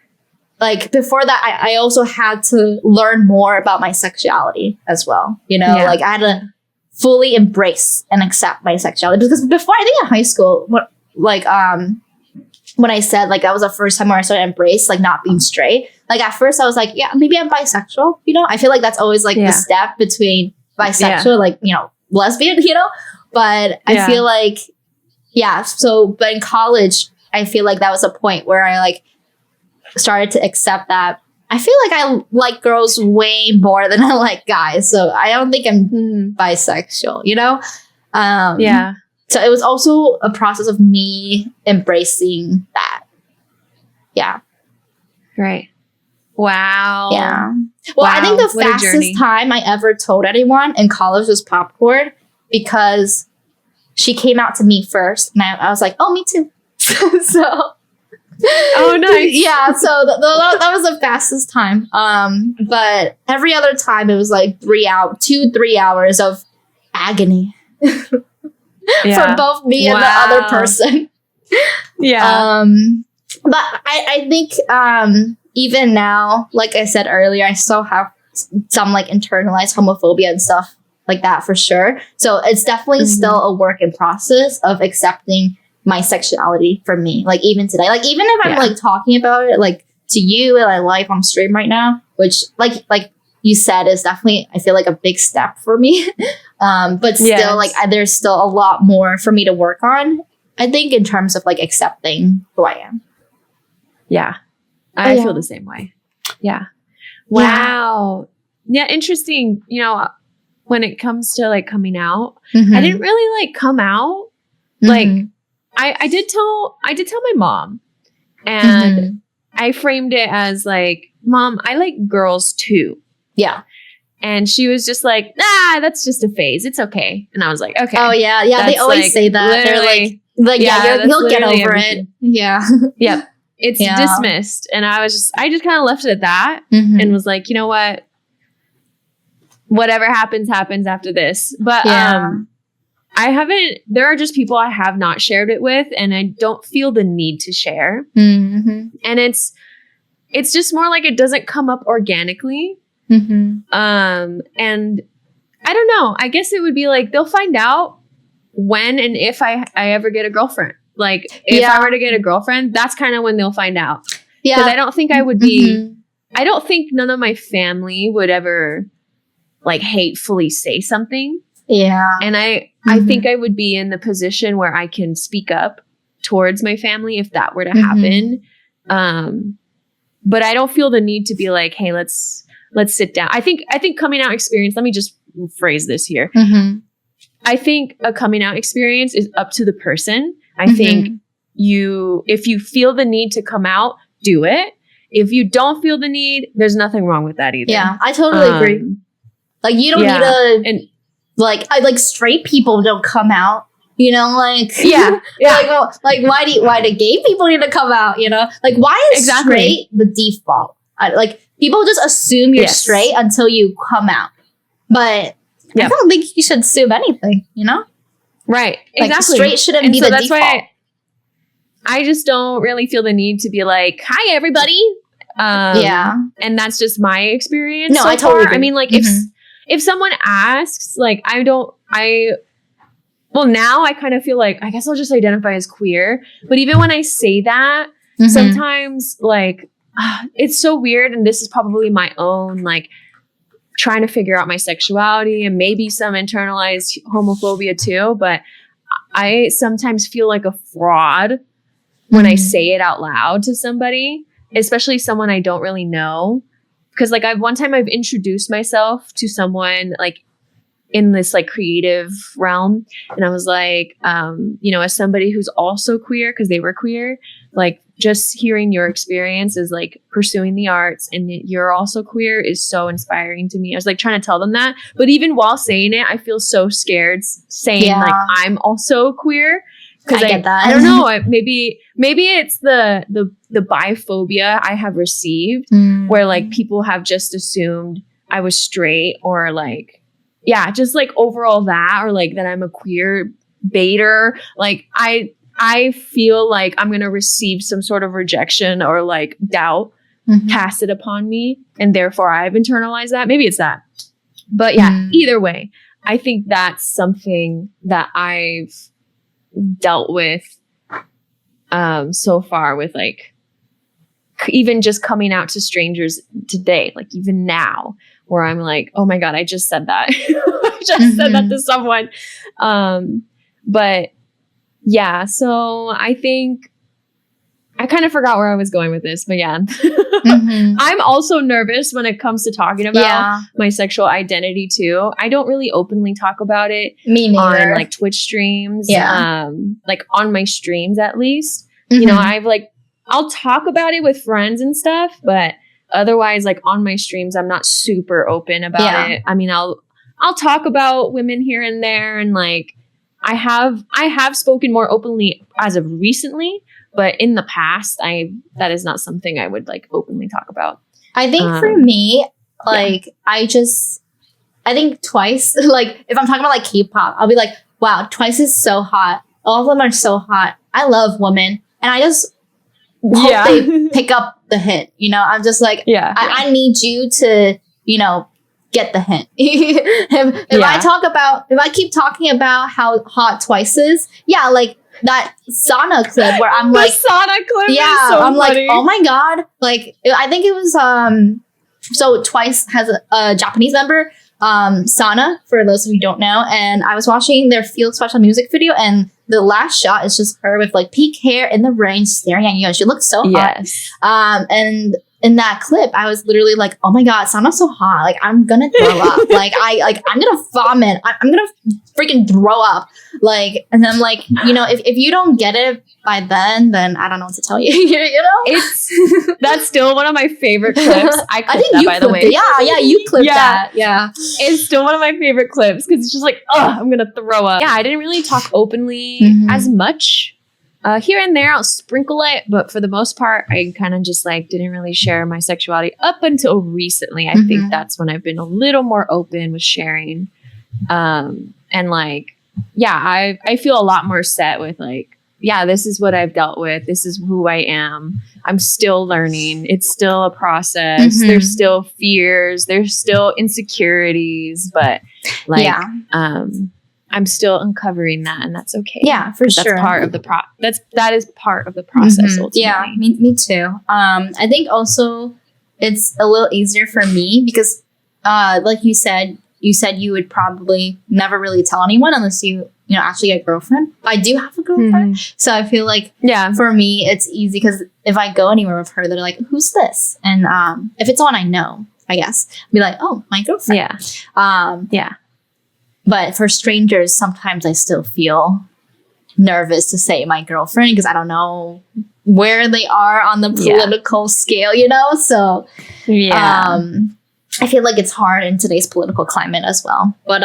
like, before that, I also had to learn more about my sexuality as well. You know, like, I had to fully embrace and accept my sexuality. Because before, I think in high school, when I said, like, that was the first time where I started to embrace, like, not being straight. Like, at first I was like, yeah, maybe I'm bisexual, you know? I feel like that's always, like, the step between bisexual, like, you know, lesbian, you know? But I feel like, but in college, I feel like that was a point where I, like, started to accept that I feel like I like girls way more than I like guys. So I don't think I'm bisexual, you know? So it was also a process of me embracing that. Yeah. Right. Wow. Yeah. Well, I think the fastest time I ever told anyone in college was Popcorn, because she came out to me first. And I was like, oh, me too. So... Oh, nice. Yeah, so that was the fastest time. But every other time it was like 2-3 hours of agony for both me and the other person. But I think even now, like I said earlier, I still have some like internalized homophobia and stuff like that for sure. So it's definitely still a work in process of accepting my sexuality for me, like even today, like even if I'm like talking about it like to you and I live on stream right now, which like you said is definitely, I feel like, a big step for me. But still like there's still a lot more for me to work on, I think, in terms of like accepting who I am. I feel the same way. Wow. Interesting. You know, when it comes to like coming out, I didn't really like come out like I did tell my mom, and I framed it as like, Mom, I like girls too. Yeah. And she was just like, nah, that's just a phase. It's okay. And I was like, okay. Oh yeah. Yeah. They always like, say that. They're like, you'll get over it. Yeah. Yep. It's dismissed. And I just kind of left it at that and was like, you know what? Whatever happens after this. But, there are just people I have not shared it with, and I don't feel the need to share. And it's just more like it doesn't come up organically. And I don't know, I guess it would be like, they'll find out when and if I ever get a girlfriend, Like if I were to get a girlfriend, that's kind of when they'll find out. Yeah. Because I don't think I would be, I don't think none of my family would ever like hatefully say something. Yeah. And I think I would be in the position where I can speak up towards my family if that were to happen. But I don't feel the need to be like, hey, let's sit down. I think coming out experience, let me just phrase this here. I think a coming out experience is up to the person. I think if you feel the need to come out, do it. If you don't feel the need, there's nothing wrong with that either. Yeah, I totally agree. Like you don't need to, and like straight people don't come out. You know, like like why do gay people need to come out? You know, like why is straight the default? Like people just assume you're straight until you come out, but I don't think you should assume anything. You know, right? Like, exactly. Straight shouldn't be the default. Why I just don't really feel the need to be like, "Hi, everybody." And that's just my experience. No, I totally agree. I mean, like if someone asks, like well, now I kind of feel like, I guess I'll just identify as queer. But even when I say that, sometimes like, it's so weird. And this is probably my own, like trying to figure out my sexuality and maybe some internalized homophobia too. But I sometimes feel like a fraud when I say it out loud to somebody, especially someone I don't really know. Because like I've introduced myself to someone like in this like creative realm. And I was like, as somebody who's also queer, because they were queer, like just hearing your experience is like pursuing the arts and you're also queer is so inspiring to me. I was like trying to tell them that. But even while saying it, I feel so scared saying like I'm also queer. Because I get that. I don't know. Maybe it's the biphobia I have received where like people have just assumed I was straight or like, just like overall that or like that I'm a queer baiter. Like I feel like I'm going to receive some sort of rejection or like doubt cast it upon me. And therefore I've internalized that. Maybe it's that. But either way, I think that's something that I've dealt with so far with like even just coming out to strangers today, like even now where I'm like, oh my God, I just said that. I just said that to someone. But yeah, so I think I kind of forgot where I was going with this, but yeah. I'm also nervous when it comes to talking about my sexual identity too. I don't really openly talk about it on like Twitch streams, like on my streams at least. You know, I'll talk about it with friends and stuff, but otherwise like on my streams, I'm not super open about it. I mean, I'll talk about women here and there and like I have spoken more openly as of recently. But in the past, that is not something I would like openly talk about. I think for me, like I think Twice, like if I'm talking about like K-pop, I'll be like, wow, Twice is so hot. All of them are so hot. I love women. And I just hope they pick up the hint. You know, I'm just like, I need you to, you know, get the hint. If I keep talking about how hot Twice is, like that sauna clip where I'm like, sauna clip is so I'm funny. like, oh my God. Like, I think it was, so Twice has a Japanese member, Sana, for those of you who don't know. And I was watching their Field Special music video and the last shot is just her with like pink hair in the rain staring at you. And she looks so hot. And in that clip, I was literally like, oh my God, Sana's so hot. Like, I'm gonna throw up. I'm gonna vomit. I'm gonna freaking throw up. Like, and then like, you know, if you don't get it by then I don't know what to tell you. You know? That's still one of my favorite clips. I think that, by the way. Yeah, you clipped that. Yeah. It's still one of my favorite clips because it's just like, I'm gonna throw up. Yeah, I didn't really talk openly as much. Here and there, I'll sprinkle it, but for the most part, I kind of just like didn't really share my sexuality up until recently. I think that's when I've been a little more open with sharing. And like, I feel a lot more set with like, this is what I've dealt with. This is who I am. I'm still learning. It's still a process. There's still fears. There's still insecurities, but like, I'm still uncovering that, and that's okay. Yeah, for sure. That's part of the that is part of the process. Ultimately. Yeah, me too. I think also it's a little easier for me because, like you said you would probably never really tell anyone unless you actually get a girlfriend. I do have a girlfriend, so I feel like for me it's easy because if I go anywhere with her, they're like, "Who's this?" And if it's someone I know, I guess I'd be like, "Oh, my girlfriend." Yeah. But for strangers, sometimes I still feel nervous to say my girlfriend because I don't know where they are on the political scale, So I feel like it's hard in today's political climate as well. But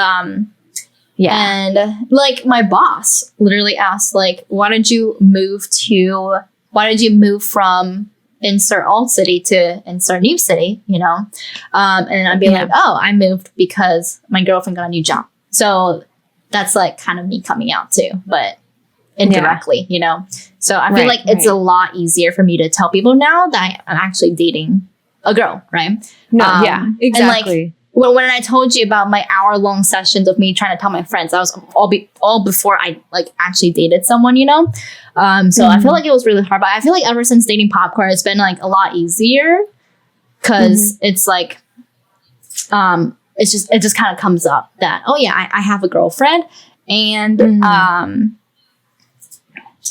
and like my boss literally asked, like, why did you move from insert old city to insert new city, And I'd be like, oh, I moved because my girlfriend got a new job. So that's like kind of me coming out too, but indirectly, So I feel like it's a lot easier for me to tell people now that I'm actually dating a girl, right? No, exactly. And like when I told you about my hour-long sessions of me trying to tell my friends, that was all before I like actually dated someone, So I feel like it was really hard, but I feel like ever since dating Popcorn, it's been like a lot easier because it's like, it just kind of comes up that, oh yeah, I have a girlfriend, and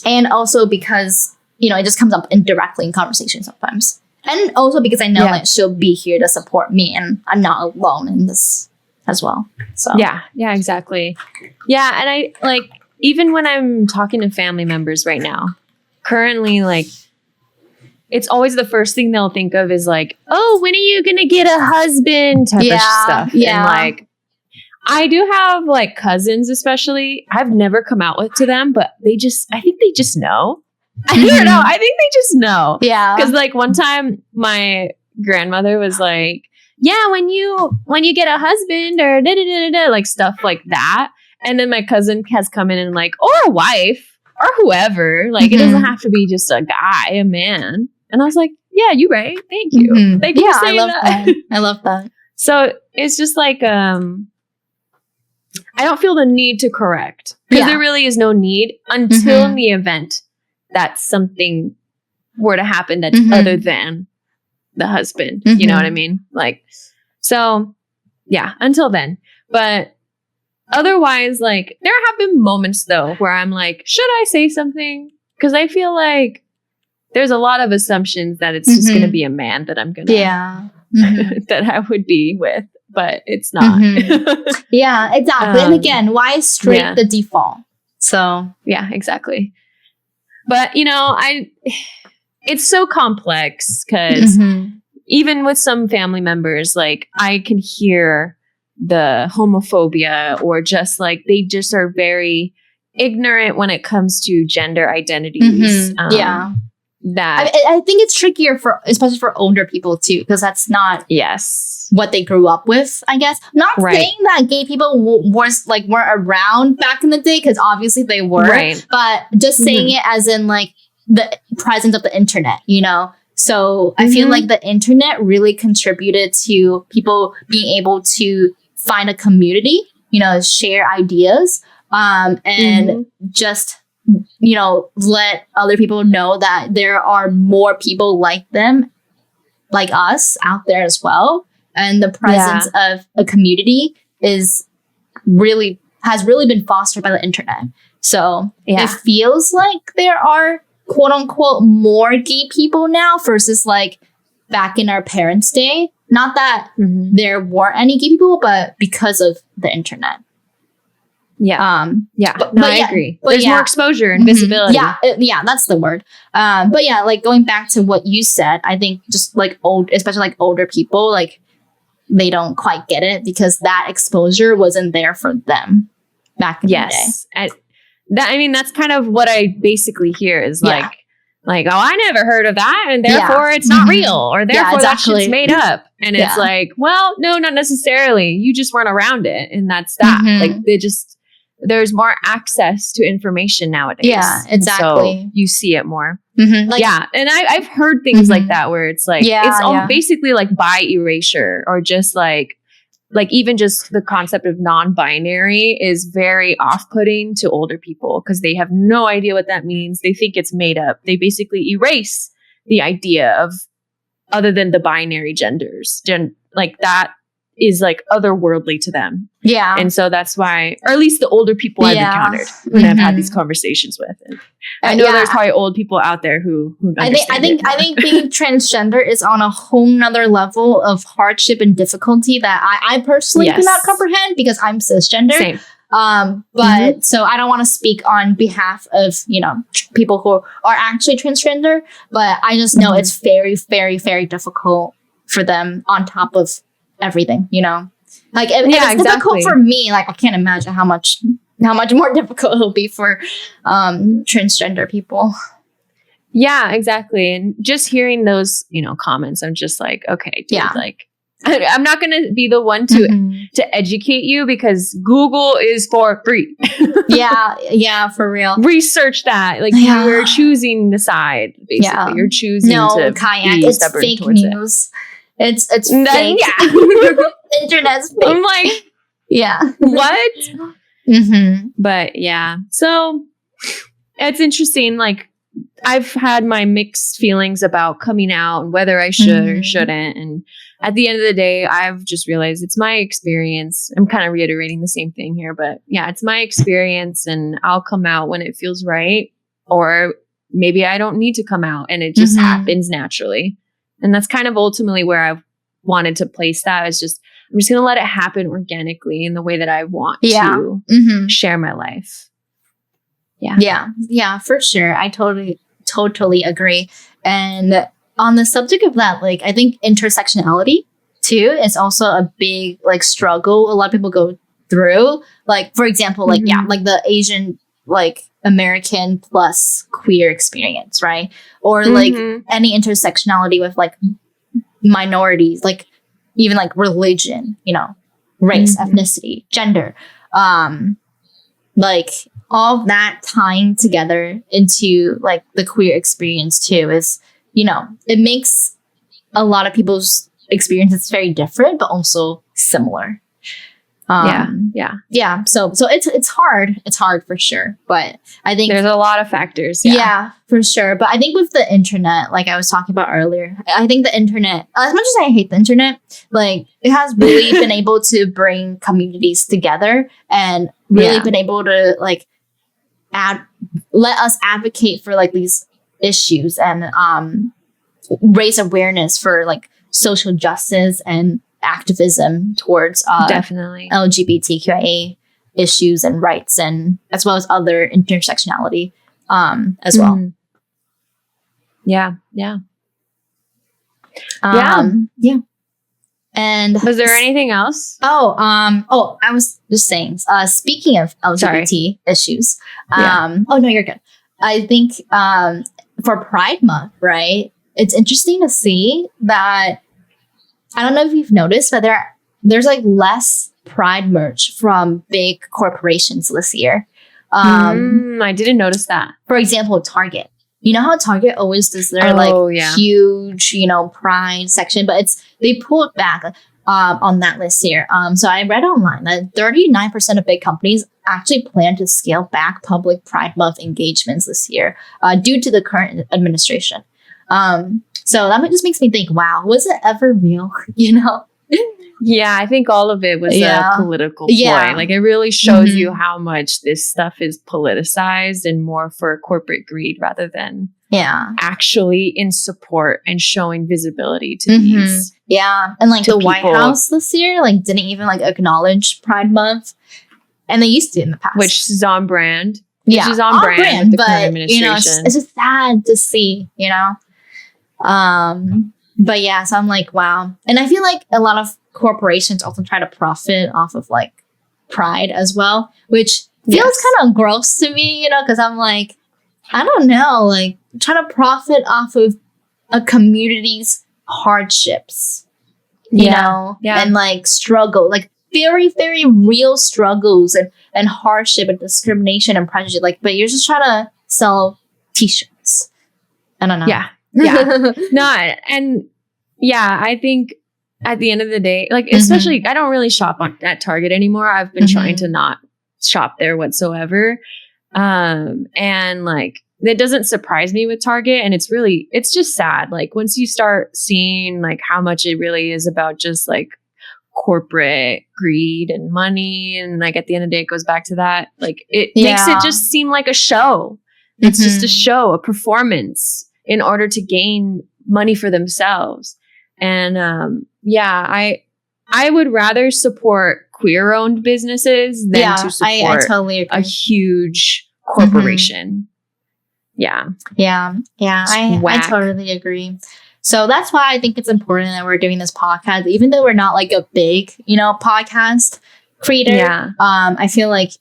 and also because it just comes up indirectly in conversation sometimes, and also because I know that she'll be here to support me, and I'm not alone in this as well. So yeah, exactly. Yeah, and I like even when I'm talking to family members right now, currently like. It's always the first thing they'll think of is like, oh, when are you going to get a husband type of stuff. Yeah. And like, I do have like cousins, especially. I've never come out to them, but I think they just know. I don't know. I think they just know. Yeah. Because like one time my grandmother was like, yeah, when you get a husband or like stuff like that. And then my cousin has come in and like, or a wife or whoever, like it doesn't have to be just a guy, a man. And I was like, yeah, you're right. Thank you. Thank you for saying that. I love that. So it's just like, I don't feel the need to correct because there really is no need until in the event that something were to happen that's other than the husband. You know what I mean? Like, so yeah, until then. But otherwise, like there have been moments though where I'm like, should I say something? Because I feel like there's a lot of assumptions that it's just going to be a man that I'm going to, that I would be with, but it's not. Yeah, exactly. And again, why is straight the default? So yeah, exactly. But it's so complex because even with some family members, like I can hear the homophobia or just like, they just are very ignorant when it comes to gender identities. That I think it's trickier especially for older people too, because that's not what they grew up with, I guess. Not saying that gay people weren't around back in the day, because obviously they were, but just saying it as in like the presence of the internet, So I feel like the internet really contributed to people being able to find a community, share ideas, and just let other people know that there are more people like them, like us, out there as well. And the presence of a community has really been fostered by the internet. So it feels like there are quote unquote more gay people now versus like back in our parents' day. Not that there weren't any gay people, but because of the internet. But I agree. There's more exposure and visibility. That's the word. But yeah, like going back to what you said, I think just like especially like older people, like they don't quite get it because that exposure wasn't there for them back in the day. That's kind of what I basically hear is like, oh, I never heard of that, and therefore it's not real, or therefore that shit's made up. And it's like, well, no, not necessarily. You just weren't around it, and that's that. Like there's more access to information nowadays. Yeah, exactly. So you see it more. And I've heard things like that where it's like, it's all basically like by erasure or just like like even just the concept of non-binary is very off-putting to older people because they have no idea what that means. They think it's made up. They basically erase the idea of other than the binary genders. Like that is like otherworldly to them. Yeah. And so that's why, or at least the older people I've encountered when I've had these conversations with. And I know there's probably old people out there who understand I think being transgender is on a whole nother level of hardship and difficulty that I personally cannot comprehend because I'm cisgender. Same. But so I don't want to speak on behalf of, people who are actually transgender, but I just know it's very, very, very difficult for them on top of everything, like if it's difficult for me, like I can't imagine how much more difficult it'll be for transgender people. Yeah, exactly. And just hearing those, comments, I'm just like, okay, dude, like I'm not going to be the one to educate you because Google is for free. yeah, for real. Research that. Like you're choosing the side, basically. Yeah. You're choosing to Kayak, be it's stubborn fake towards news. It's fake. Yeah. Internet's fake. I'm like, what? But yeah, so it's interesting. Like I've had my mixed feelings about coming out and whether I should or shouldn't. And at the end of the day, I've just realized it's my experience. I'm kind of reiterating the same thing here, but yeah, it's my experience and I'll come out when it feels right. Or maybe I don't need to come out and it just happens naturally. And that's kind of ultimately where I've wanted to place that. Is just, I'm just going to let it happen organically in the way that I want to share my life. Yeah, for sure. I totally agree. And on the subject of that, like, I think intersectionality too is also a big like struggle a lot of people go through. Like, for example, like, like the Asian, like American plus queer experience, right? Or like any intersectionality with like minorities, like even like religion, race, ethnicity, gender, like all of that tying together into like the queer experience too is, it makes a lot of people's experiences very different, but also similar. Yeah. So it's hard. It's hard for sure. But I think there's a lot of factors. Yeah, for sure. But I think with the internet, like I was talking about earlier, I think the internet, as much as I hate the internet, like it has really been able to bring communities together and really been able to like let us advocate for like these issues and raise awareness for like social justice and activism towards definitely LGBTQIA issues and rights, and as well as other intersectionality as well. Yeah. And was there anything else? I was just saying, speaking of LGBT issues, oh no, you're good. I think for Pride Month, right? It's interesting to see that, I don't know if you've noticed, but there's like less Pride merch from big corporations this year. I didn't notice that. For example, Target. You know how Target always does their huge, Pride section, but they pulled back on that list here. So I read online that 39% of big companies actually plan to scale back public Pride Month engagements this year due to the current administration. So that just makes me think, wow, was it ever real? Yeah, I think all of it was a political ploy. Like it really shows you how much this stuff is politicized and more for corporate greed rather than actually in support and showing visibility to these. Yeah. And like the people. White House this year, like didn't even like acknowledge Pride Month. And they used to in the past. Which is on brand. Which is on brand with the current administration. It's just sad to see, But yeah, so I'm like, wow. And I feel like a lot of corporations also try to profit off of like Pride as well, which feels kind of gross to me, because I'm like, I don't know, like trying to profit off of a community's hardships, and like struggle, like very, very real struggles and hardship and discrimination and prejudice. Like, but you're just trying to sell t-shirts. I don't know. Yeah. No, and I think at the end of the day, like, especially, I don't really shop at Target anymore. I've been trying to not shop there whatsoever. And like, it doesn't surprise me with Target. And it's just sad. Like, once you start seeing like how much it really is about just like corporate greed and money. And like, at the end of the day, it goes back to that. Like, it makes it just seem like a show. It's just a show, a performance in order to gain money for themselves. And I would rather support queer-owned businesses than to support I totally agree. A huge corporation. Yeah. I totally agree. So that's why I think it's important that we're doing this podcast, even though we're not like a big, podcast creator. Yeah. I feel like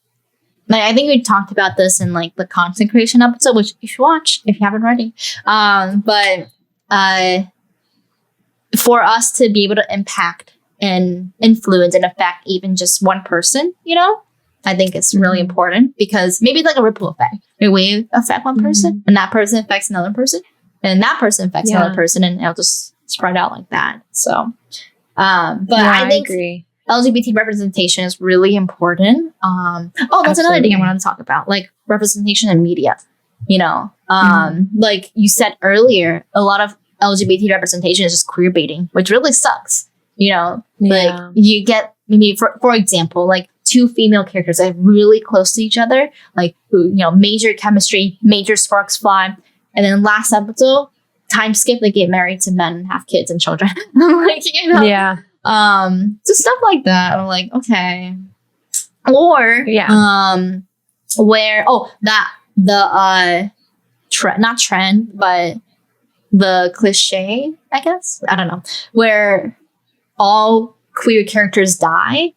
I think we talked about this in like the content creation episode, which you should watch if you haven't already. But for us to be able to impact and influence and affect even just one person, I think it's really important, because maybe it's like a ripple effect. Maybe we affect one person and that person affects another person and that person affects another person, and it'll just spread out like that. So, I think agree. LGBT representation is really important. That's another thing I wanted to talk about, like representation in media. Like you said earlier, a lot of LGBT representation is just queer baiting, which really sucks. Like you get maybe for example, like two female characters that are really close to each other, like who, major chemistry, major sparks fly, and then last episode, time skip, they get married to men and have kids and children. Like, so stuff like that. I'm like, okay. Or where not trend, but the cliche, I guess. I don't know. Where all queer characters die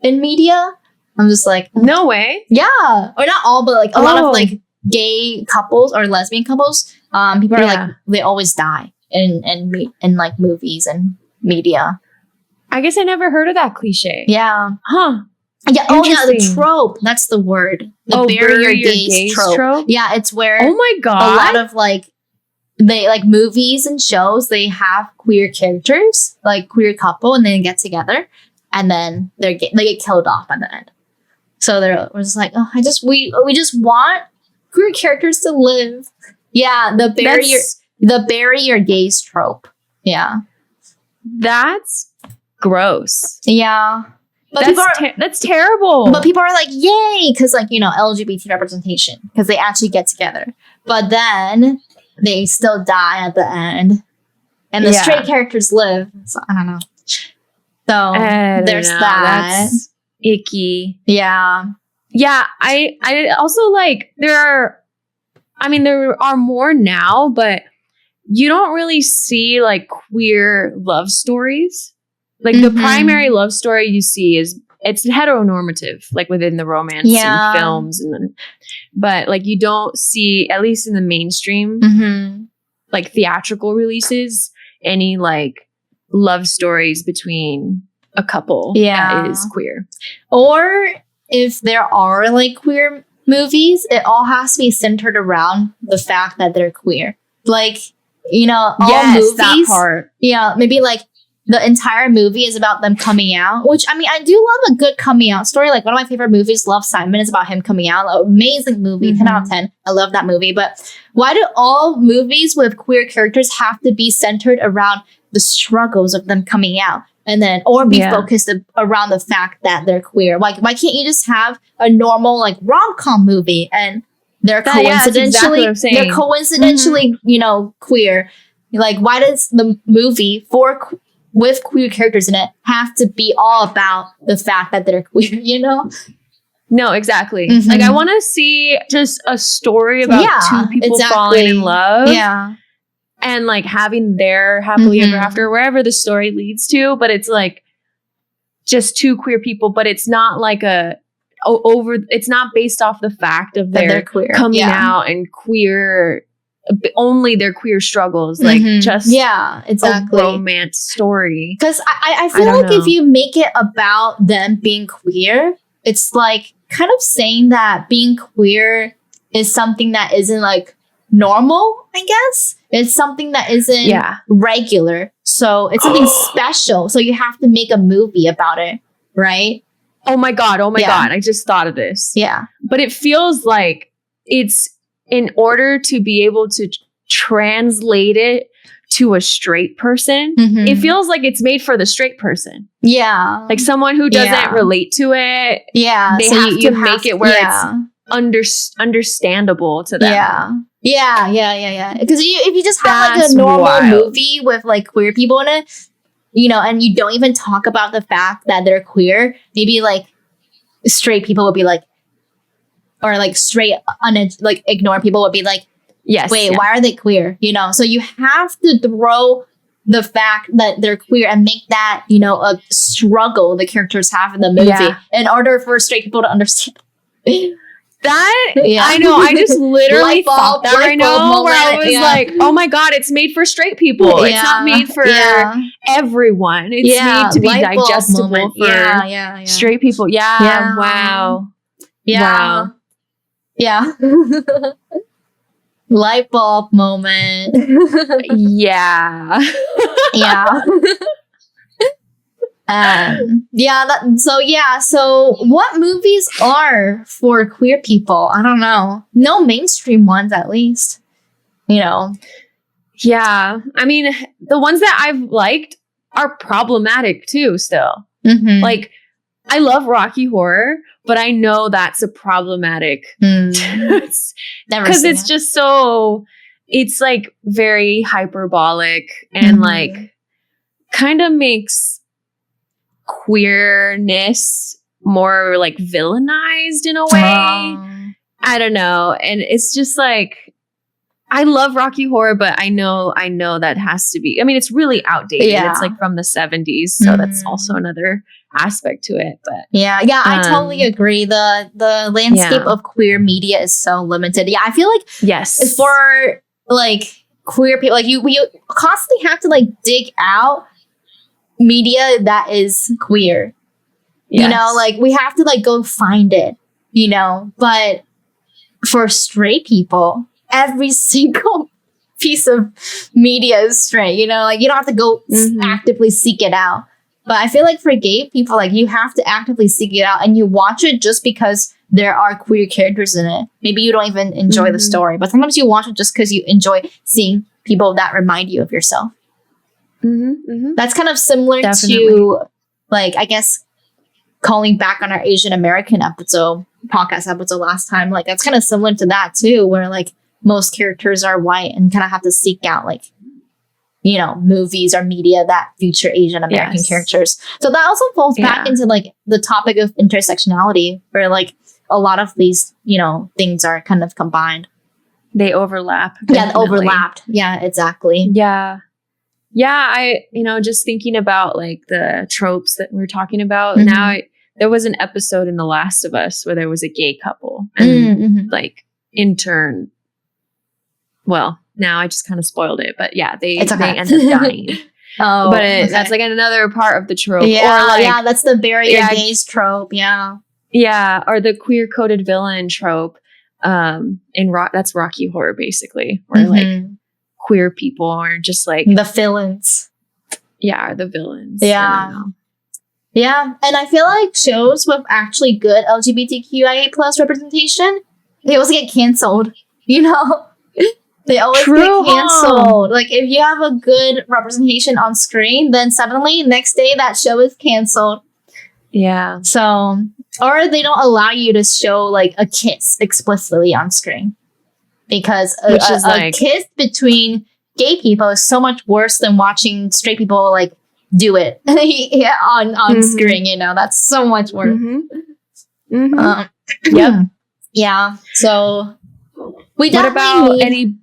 in media. I'm just like, no way. Yeah. Or not all, but like a lot of like gay couples or lesbian couples. People are like, they always die in like movies and media. I guess I never heard of that cliche. Yeah. Huh. Yeah. Oh, yeah. The trope. That's the word. The bury your gays trope. Yeah. It's where. Oh my God. A lot of like, they like movies and shows, they have queer characters, like queer couple, and they get together, and then they get killed off at the end. So we're just like, we just want queer characters to live. Yeah, the bury your gays trope. Yeah, that's gross. Yeah, but that's terrible. But people are like, yay, because like LGBT representation, because they actually get together. But then they still die at the end, and the straight characters live. So I don't know. So there's that. That's icky. Yeah. Yeah. I also like, there are more now, but you don't really see like queer love stories. Like the primary love story you see it's heteronormative, like within the romance and films, but like you don't see, at least in the mainstream, like theatrical releases, any like love stories between a couple that is queer. Or if there are like queer movies, it all has to be centered around the fact that they're queer. Like, all movies, that part. Yeah, maybe like the entire movie is about them coming out, which I do love a good coming out story. Like one of my favorite movies, Love, Simon, is about him coming out. Amazing movie, 10 out of 10. I love that movie. But why do all movies with queer characters have to be centered around the struggles of them coming out? And then, or be focused around the fact that they're queer? Like, why can't you just have a normal like rom-com movie and they're coincidentally, queer? Like, why does the movie with queer characters in it have to be all about the fact that they're queer, No, exactly. Like, I want to see just a story about two people falling in love. Yeah. And like having their happily ever after, wherever the story leads to. But it's like just two queer people, but it's not like it's not based off the fact of their queer coming out and queer, only their queer struggles, like just a romance story. Because I feel like if you make it about them being queer, it's like kind of saying that being queer is something that isn't like normal, I guess. It's something that isn't regular. So it's something special. So you have to make a movie about it, right? Oh my God. I just thought of this. Yeah. But it feels like it's in order to be able to translate it to a straight person, it feels like it's made for the straight person. Yeah. Like someone who doesn't relate to it. Yeah. They have to make it where it's understandable to them. Yeah. Because if you just have like a normal movie with like queer people in it, you know, and you don't even talk about the fact that they're queer, maybe like straight people would be like, or like straight like ignore people would be like, why are they queer? You know, so you have to throw the fact that they're queer and make that, you know, a struggle the characters have in the movie in order for straight people to understand. That I know, I just literally thought that right now, where I was like, oh my God, it's made for straight people. It's not made for everyone. It's made to be digestible for straight people. Wow. Light bulb moment. So what movies are for queer people? I don't know. No mainstream ones, at least. You know. Yeah. I mean, the ones that I've liked are problematic too, still. Like, I love Rocky Horror, but I know that's a problematic. Because it's just so, it's like very hyperbolic and like kind of makes queerness more like villainized in a way. I don't know. And it's just like, I love Rocky Horror, but I know that has to be, I mean, it's really outdated. It's like from the 70s. So that's also another aspect to it. But I totally agree. The landscape of queer media is so limited. I feel like for like queer people, like we constantly have to like dig out media that is queer. You know, like we have to like go find it, you know, but for straight people, every single piece of media is straight, you know, like you don't have to go actively seek it out. But I feel like for gay people, like you have to actively seek it out and you watch it just because there are queer characters in it. Maybe you don't even enjoy the story, but sometimes you watch it just because you enjoy seeing people that remind you of yourself. That's kind of similar to, like, I guess, calling back on our Asian American podcast episode last time. Like, that's kind of similar to that too, where like most characters are white and kind of have to seek out like, you know, movies or media that feature Asian American characters. So that also falls back into like the topic of intersectionality, where like a lot of these, you know, things are kind of combined. They overlap. Overlapped. Yeah, exactly. Yeah, I, you know, just thinking about like the tropes that we're talking about now. There was an episode in The Last of Us where there was a gay couple and like intern. Well, now I just kind of spoiled it, but yeah, they end up dying. That's like another part of the trope. Yeah, or like, that's the bury your gays trope. Yeah, or the queer coded villain trope. That's Rocky Horror basically, where like queer people are just like the villains. Yeah, the villains. Yeah, and I feel like shows with actually good LGBTQIA plus representation, they always get canceled. You know, they always get canceled. Like if you have a good representation on screen, then suddenly next day that show is canceled. Yeah. So, or they don't allow you to show like a kiss explicitly on screen, because a kiss between gay people is so much worse than watching straight people like do it on screen. You know, that's so much worse. Yeah. So we definitely need.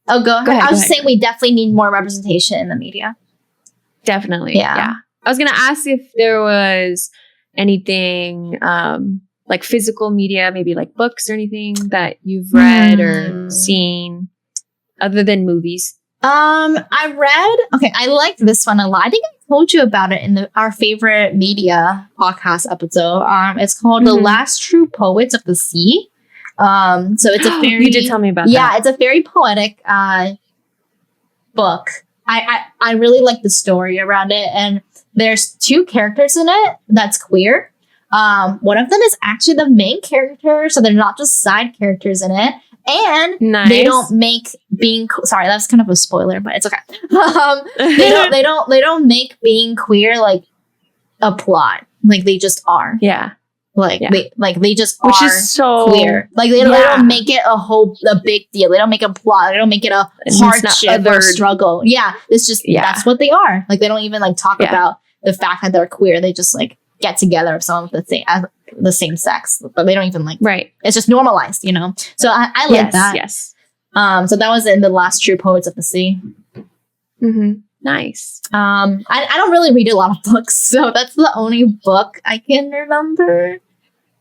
Oh, go ahead. I was just saying we definitely need more representation in the media. Definitely. Yeah. I was going to ask if there was anything like physical media, maybe like books or anything that you've read or seen other than movies. I liked this one a lot. I think I told you about it in our favorite media podcast episode. It's called The Last True Poets of the Sea. So it's a very... You did tell me about that. Yeah, it's a very poetic book. I really like the story around it, and there's 2 characters in it that's queer. One of them is actually the main character, so they're not just side characters in it. And they don't make being sorry, that's kind of a spoiler, but it's okay. They don't make being queer like a plot. Like they just are. Yeah. They just which are is so queer. Like they don't make it a big deal. They don't make a plot. They don't make it a hardship or struggle. Yeah, it's just that's what they are. Like they don't even like talk about the fact that they're queer. They just like get together with someone with the same sex, but they don't even like It's just normalized, you know. So I like that. Yes. So that was in the last True Poets of the Sea. Mm-hmm. Nice. I don't really read a lot of books, so that's the only book I can remember.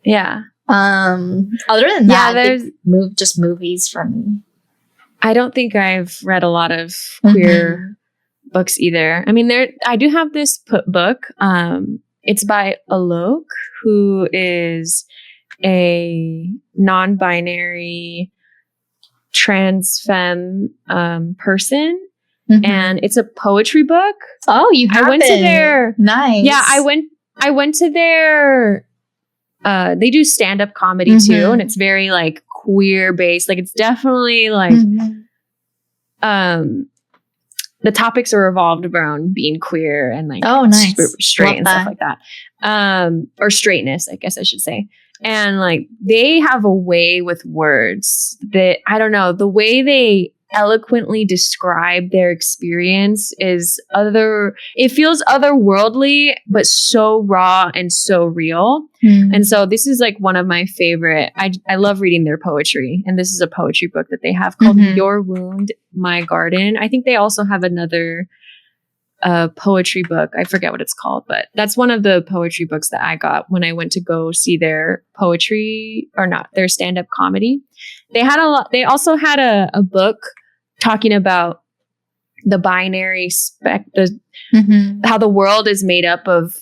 Yeah. Other than that, there's just movies for me. I don't think I've read a lot of queer books either. I mean, I do have this book. It's by Alok, who is a non-binary trans femme person. And it's a poetry book. Oh, you have I went to their nice. Yeah, I went to their they do stand-up comedy too, and it's very like queer based. Like it's definitely like the topics are revolved around being queer and like straight and stuff like that. Or straightness, I guess I should say. And like they have a way with words that I don't know, the way they eloquently describe their experience it feels otherworldly, but so raw and so real. And so this is like one of my favorite. I love reading their poetry, and this is a poetry book that they have called Your Wound, My Garden. I think they also have another poetry book. I forget what it's called, but that's one of the poetry books that I got when I went to go see their poetry, or not, their stand-up comedy. They also had a book talking about the binary how the world is made up of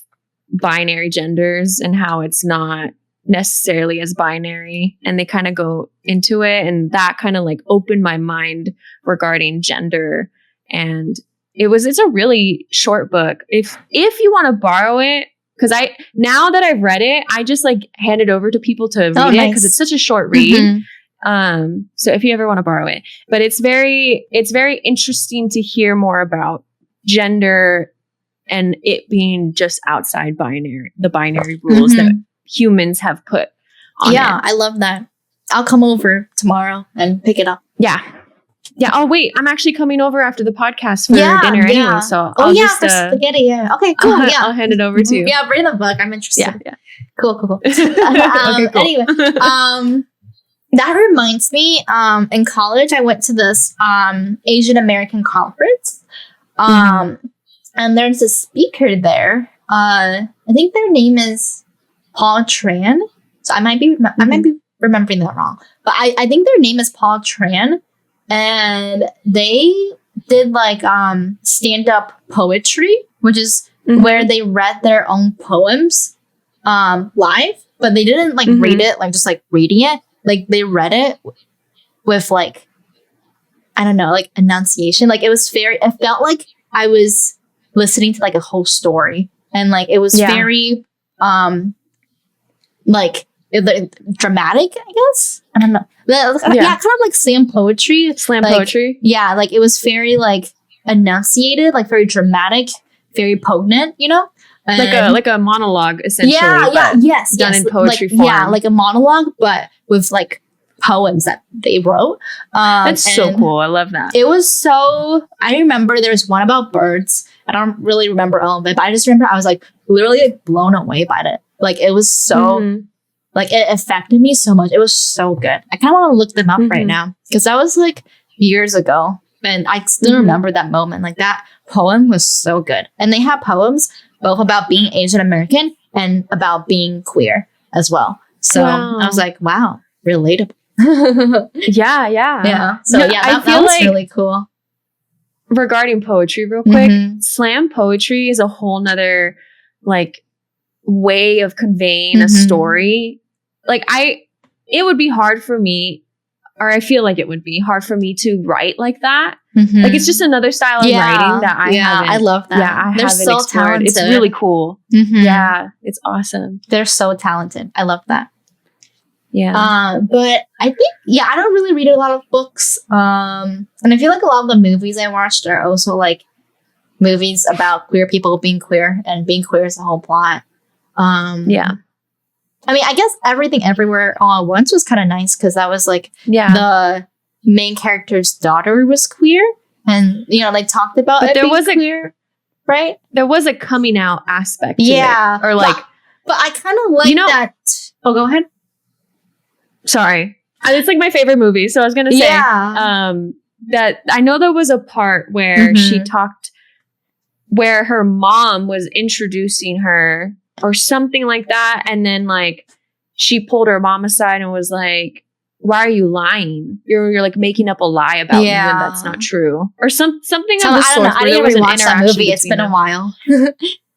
binary genders and how it's not necessarily as binary. And they kind of go into it, and that kind of like opened my mind regarding gender. And it's a really short book. If you want to borrow it, because now that I've read it, I just like hand it over to people to read it because it's such a short read. So if you ever want to borrow it, but it's very interesting to hear more about gender and it being just outside the binary rules that humans have put on it. I love that. I'll come over tomorrow and pick it up. Yeah. Oh wait, I'm actually coming over after the podcast for dinner anyway. So I'll for spaghetti. Yeah. Okay. Cool. I'll hand it over to you. Yeah. Bring the book. I'm interested. Yeah. Cool. Okay, cool. Anyway, that reminds me, in college, I went to this Asian American conference. And there's a speaker there. I think their name is Paul Tran. So I might be remembering that wrong. But I think their name is Paul Tran. And they did like stand-up poetry, which is where they read their own poems live. But they didn't like read it, like just like reading it. Like they read it with like, I don't know, like enunciation. Like it felt like I was listening to like a whole story. And like it was very like dramatic, I guess. I don't know. Kind of like slam poetry. Poetry. Yeah, like it was very like enunciated, like very dramatic, very potent, you know? Like a monologue, essentially. Yes. Done in poetry form. Yeah, like a monologue, but with like poems that they wrote. That's so cool. I love that. It was so. I remember there was one about birds. I don't really remember all of it, but I just remember I was like literally like blown away by it. Like it was so. Like it affected me so much. It was so good. I kind of want to look them up right now because that was like years ago, and I still remember that moment. Like that poem was so good, and they have poems both about being Asian American and about being queer as well. So I was like, wow, relatable. Yeah. So that was like, really cool. Regarding poetry real quick, slam poetry is a whole nother like way of conveying a story. Like it would be hard for me or I feel like it would be hard for me to write like that. Mhm. Like it's just another style of writing that I haven't. I love that. Yeah, They're haven't so explored. talented. It's really cool. Mhm. Yeah, it's awesome. They're so talented. I love that. Yeah. But I think, I don't really read a lot of books. And I feel like a lot of the movies I watched are also like movies about queer people being queer, and being queer is the whole plot. Yeah. I mean, I guess Everything Everywhere All at Once was kind of nice because that was like Yeah. the main character's daughter was queer, and they talked about But it there being was a- queer, right? There was a coming out aspect to Yeah, it. Or like, but I kind of like that. Oh, go ahead. sorry. It's like my favorite movie. So I was going to say that I know there was a part where she talked, where her mom was introducing her or something like that. And then like she pulled her mom aside and was like, why are you lying? You're like making up a lie about me when that's not true. Or something of the sort. I didn't even watch that movie. It's been a while.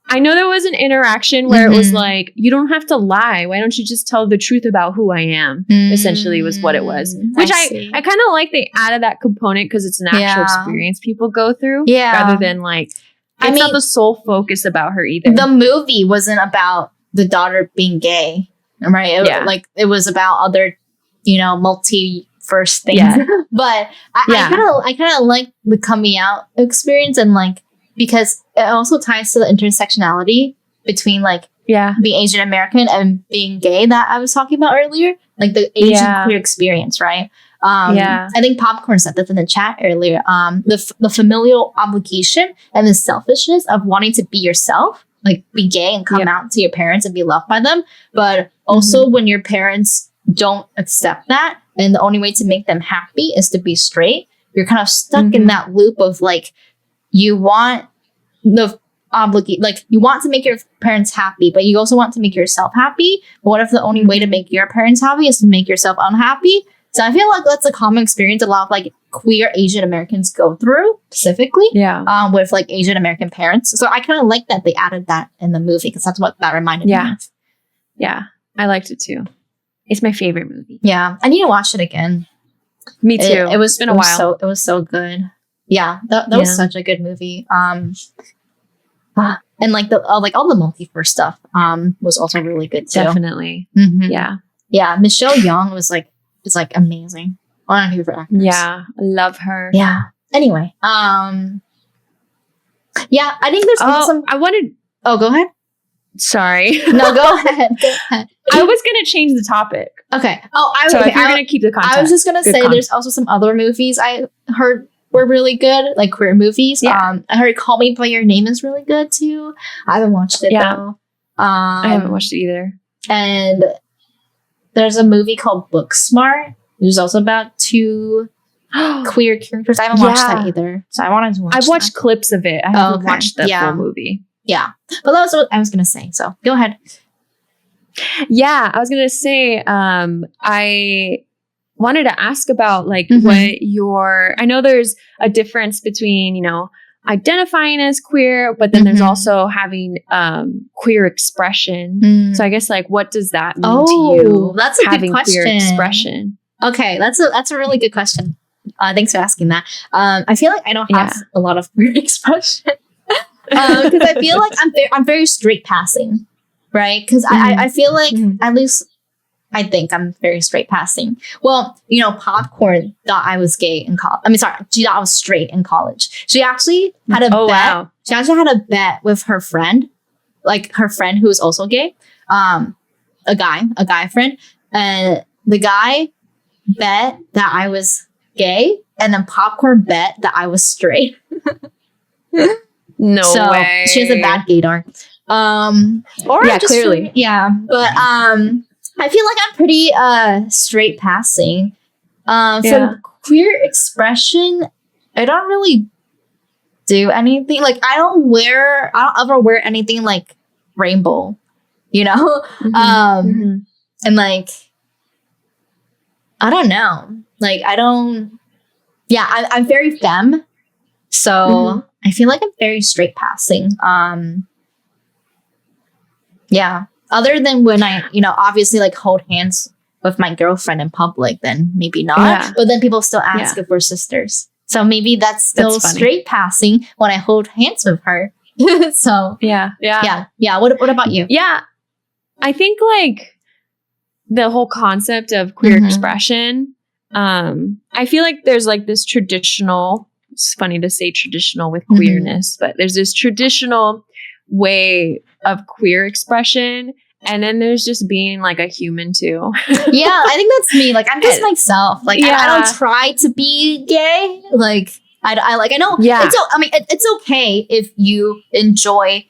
I know there was an interaction where it was like, you don't have to lie. Why don't you just tell the truth about who I am? Essentially was what it was. Which I kind of like they added that component because it's an actual experience people go through. Rather than like, it's not the sole focus about her either. The movie wasn't about the daughter being gay, right? It was about other, multi-verse things. Yeah. But I kind of like the coming out experience, and like, because it also ties to the intersectionality between like being Asian American and being gay that I was talking about earlier, like the Asian queer experience, right? I think Popcorn said this in the chat earlier. The familial obligation and the selfishness of wanting to be yourself, like be gay and come out to your parents and be loved by them, but also when your parents don't accept that, and the only way to make them happy is to be straight, you're kind of stuck in that loop of like, you want the you want to make your parents happy, but you also want to make yourself happy. But what if the only way to make your parents happy is to make yourself unhappy? So I feel like that's a common experience a lot of like queer Asian Americans go through, specifically. With like Asian American parents. So I kind of like that they added that in the movie, because that's what that reminded me of. Yeah, I liked it too. It's my favorite movie. Yeah, I need to watch it again. Me too. It's been a while. It was so good. Yeah, that was such a good movie. And like all the multiverse stuff was also really good too. Definitely. Yeah. Michelle Yeoh is like amazing. One of my favorite actors. Yeah, I love her. Yeah. Anyway, I think there's some. I wanted. Oh, go ahead. Sorry. No, go ahead. Go ahead. I was gonna change the topic. Okay. If you're gonna keep the content, I was just gonna say there's also some other movies I heard were really good, like queer movies. I heard Call Me by Your Name is really good too. I haven't watched it though. I haven't watched it either. And there's a movie called Booksmart, which is also about two queer characters. I haven't watched that either, so I wanted to watch. I've watched clips of it. I haven't watched the full movie. Yeah, but that was what I was gonna say. So go ahead. Yeah, I was gonna say. I wanted to ask about like what your. I know there's a difference between identifying as queer, but then there's also having queer expression. So I guess like what does that mean to you? That's a good question. Queer expression. Okay, that's a really good question. Thanks for asking that. I feel like I don't have a lot of queer expression because I feel like I'm very straight passing, right? Because I feel like at least I think I'm very straight passing. Well, Popcorn thought I was gay in college. I mean, sorry, she thought I was straight in college. She actually had a bet. Wow. She actually had a bet with her friend, like her friend who was also gay, a guy friend, and the guy bet that I was gay, and then Popcorn bet that I was straight. No way. She has a bad gaydar. Clearly. But I feel like I'm pretty straight passing. For queer expression, I don't really do anything. Like I don't ever wear anything like rainbow, and like I don't know. Like I don't. Yeah, I'm very femme, so I feel like I'm very straight passing. Yeah. Other than when I, obviously like hold hands with my girlfriend in public, then maybe not. Yeah. But then people still ask if we're sisters. So maybe that's still straight passing when I hold hands with her. So yeah. What about you? Yeah, I think like the whole concept of queer expression. I feel like there's like this traditional. It's funny to say traditional with queerness, but there's this traditional way of queer expression, and then there's just being like a human too. Yeah, I think that's me. Like I'm just myself. Like I don't try to be gay. Like I know. Yeah. It's okay if you enjoy,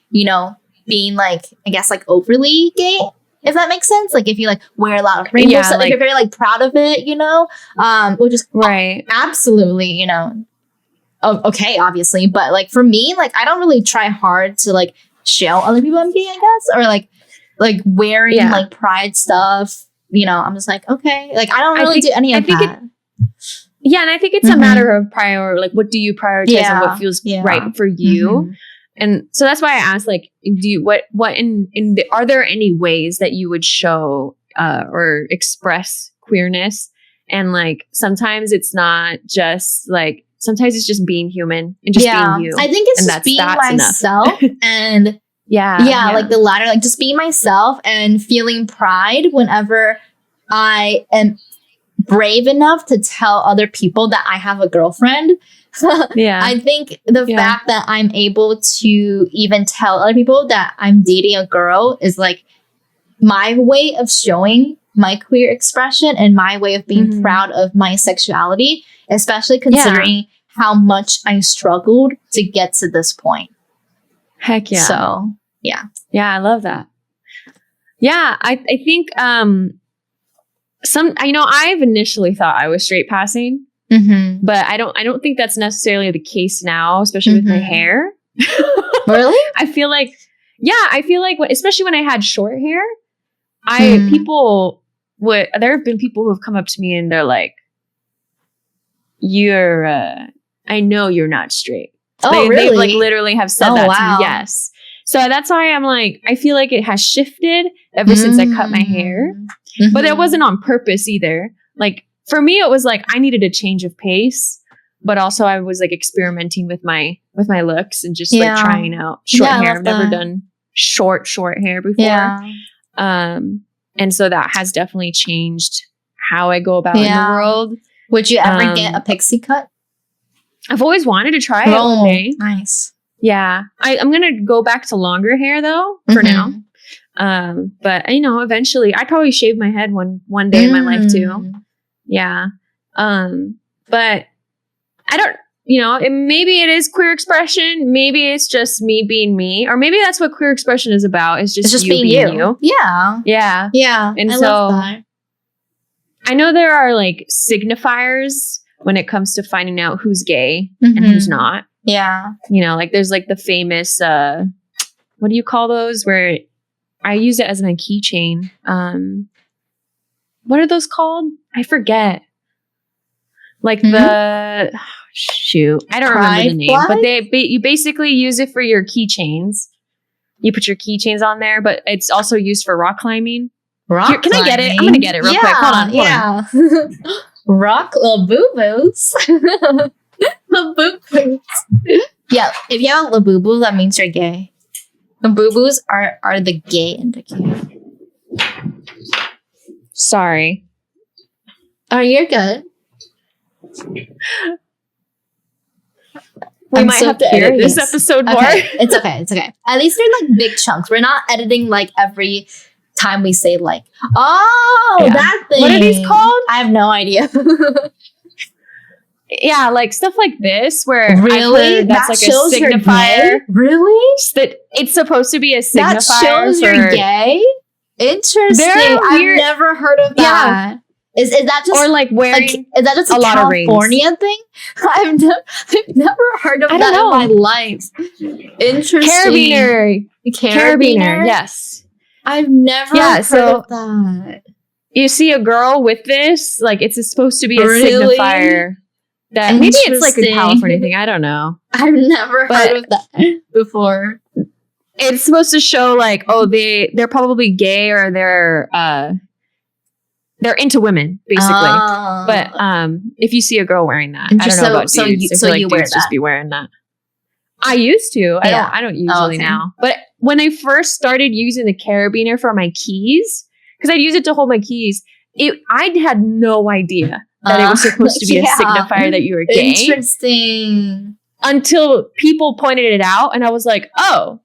being like, I guess like overly gay. If that makes sense. Like if you like wear a lot of rainbow stuff, if you're very like proud of it, which is absolutely, okay, obviously. But like for me, like I don't really try hard to like show other people I'm gay, I guess, or like wearing like pride stuff. I'm just like, okay, like I don't really do any of that. And I think it's a matter of like what do you prioritize and what feels right for you. And so that's why I asked, like, are there any ways that you would show or express queerness? And like sometimes it's not just like, sometimes it's just being human and just being you. I think it's just being myself and like the latter, like just being myself and feeling pride whenever I am brave enough to tell other people that I have a girlfriend. I think the fact that I'm able to even tell other people that I'm dating a girl is like my way of showing my queer expression and my way of being proud of my sexuality, especially considering how much I struggled to get to this point. Heck yeah. So, yeah. Yeah, I love that. Yeah, I think I've initially thought I was straight passing, but I don't think that's necessarily the case now, especially with my hair. Really? I feel like especially when I had short hair, there have been people who have come up to me and they're like, I know you're not straight. Really? They like literally have said that to me. Yes. So that's why I'm like, I feel like it has shifted ever since I cut my hair. But it wasn't on purpose either. Like for me, it was like I needed a change of pace, but also I was like experimenting with my looks and just like trying out short hair. I've never done short hair before. Yeah. And so that has definitely changed how I go about in the world. Would you ever get a pixie cut? I've always wanted to try it one day. Nice. Yeah. I'm going to go back to longer hair though for now. But eventually I'd probably shave my head one day in my life too. Yeah. But I don't, maybe it is queer expression. Maybe it's just me being me, or maybe that's what queer expression is about. It's just being you. Yeah. Yeah. Yeah. And I love that. I know there are like signifiers when it comes to finding out who's gay and who's not. Yeah. Like there's like the famous, what do you call those? Where I use it as my keychain. What are those called? I forget. Like I don't remember the name, but you basically use it for your keychains. You put your keychains on there, but it's also used for rock climbing. Can I get it? I'm going to get it real quick. Hold on. Rock Labubu's. Labubu's. Yeah, if you have a Labubu, that means you're gay. Labubus are the gay indicator. Sorry. Oh, you're good. We might have to edit this episode more. Okay. It's okay. At least they're like big chunks. We're not editing like every time we say like, that thing. What are these called? I have no idea. Yeah, like stuff like this where really that's like a signifier. Really? That it's supposed to be a signifier. That shows you're gay? Interesting. I've never heard of that. Is that just or like wearing is that just a California thing? I've never heard of that in my life. Interesting. Carabiner. Yes. I've never heard of that. You see a girl with this, like it's supposed to be a signifier. That maybe it's like a California thing. I don't know. I've never heard of that before. It's supposed to show like, they're probably gay or they're they're into women basically. But if you see a girl wearing that, I don't know about dudes. I feel like dudes just be wearing that. I used to. I don't usually now. But when I first started using the carabiner for my keys, because I'd use it to hold my keys, I had no idea that it was supposed to be a signifier that you were gay. Interesting. Until people pointed it out, and I was like, oh,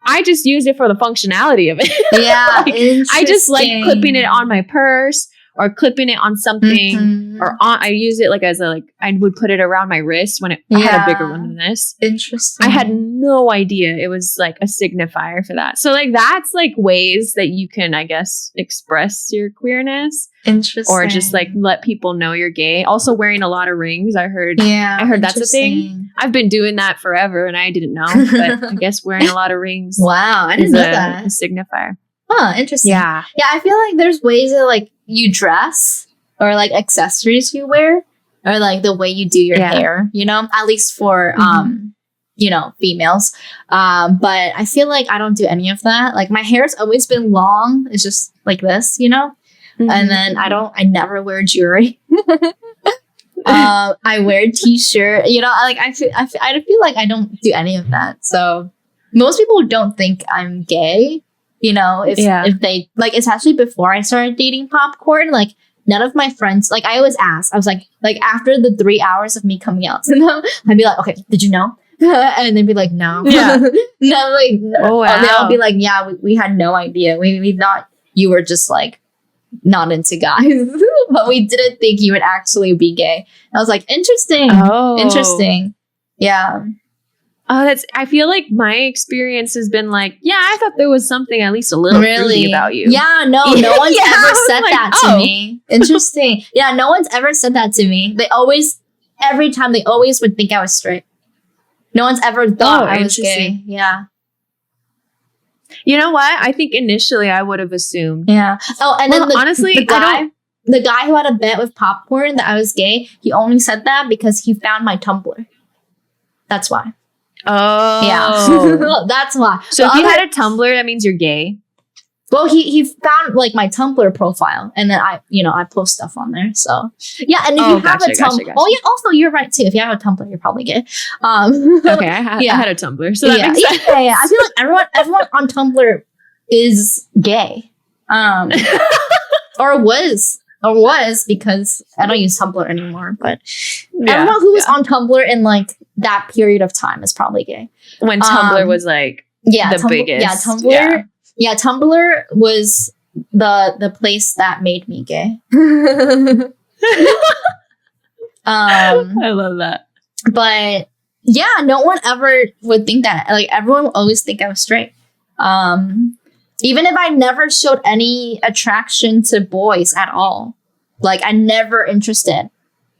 I just used it for the functionality of it. Yeah, I just like clipping it on my purse or clipping it on something, or I use it like as a I would put it around my wrist when I had a bigger one than this. Interesting. I had no idea it was like a signifier for that. So like that's like ways that you can, I guess, express your queerness. Interesting. Or just like let people know you're gay. Also wearing a lot of rings. I heard that's a thing. I've been doing that forever and I didn't know, but I guess wearing a lot of rings. Wow, I didn't know that. A signifier. Oh, interesting. Yeah. Yeah, I feel like there's ways that like you dress or like accessories you wear or like the way you do your hair, you know, at least for you know, females. But I feel like I don't do any of that. Like my hair's always been long. It's just like this, you know? And then I never wear jewelry. I wear a t-shirt, you know, like I feel like I don't do any of that. So most people don't think I'm gay, you know, if they like, especially before I started dating Popcorn, like none of my friends, like I always ask, I was like after the 3 hours of me coming out to them, I'd be like, okay, did you know? And they'd be like, no. Yeah. No, like, oh, wow. They'll all be like, yeah, we had no idea. We thought you were just like not into guys, but we didn't think you would actually be gay. I was like, interesting. Oh. Interesting. Yeah. Oh, I feel like my experience has been like, yeah, I thought there was something at least a little fruity about you. Yeah, no one's ever said that to me. Interesting. Yeah, no one's ever said that to me. Every time they always would think I was straight. No one's ever thought I was gay. Yeah. You know what? I think initially I would have assumed. Yeah. Oh, and then honestly, the guy who had a bet with Popcorn that I was gay, he only said that because he found my Tumblr. That's why. Oh. Yeah. That's why. So if you had a Tumblr, that means you're gay? Well, he found like my Tumblr profile, and then I post stuff on there. So yeah, and if you have a Tumblr, oh yeah, also you're right too. If you have a Tumblr, you're probably gay. Okay, I had a Tumblr, so that makes sense. Yeah. I feel like everyone on Tumblr is gay, or was because I don't use Tumblr anymore. But everyone who was on Tumblr in like that period of time is probably gay. When Tumblr was like the biggest. Yeah, Tumblr. Yeah. Yeah, Tumblr was the place that made me gay. I love that. But yeah, no one ever would think that. Like everyone would always think I was straight. Even if I never showed any attraction to boys at all. Like I never interested.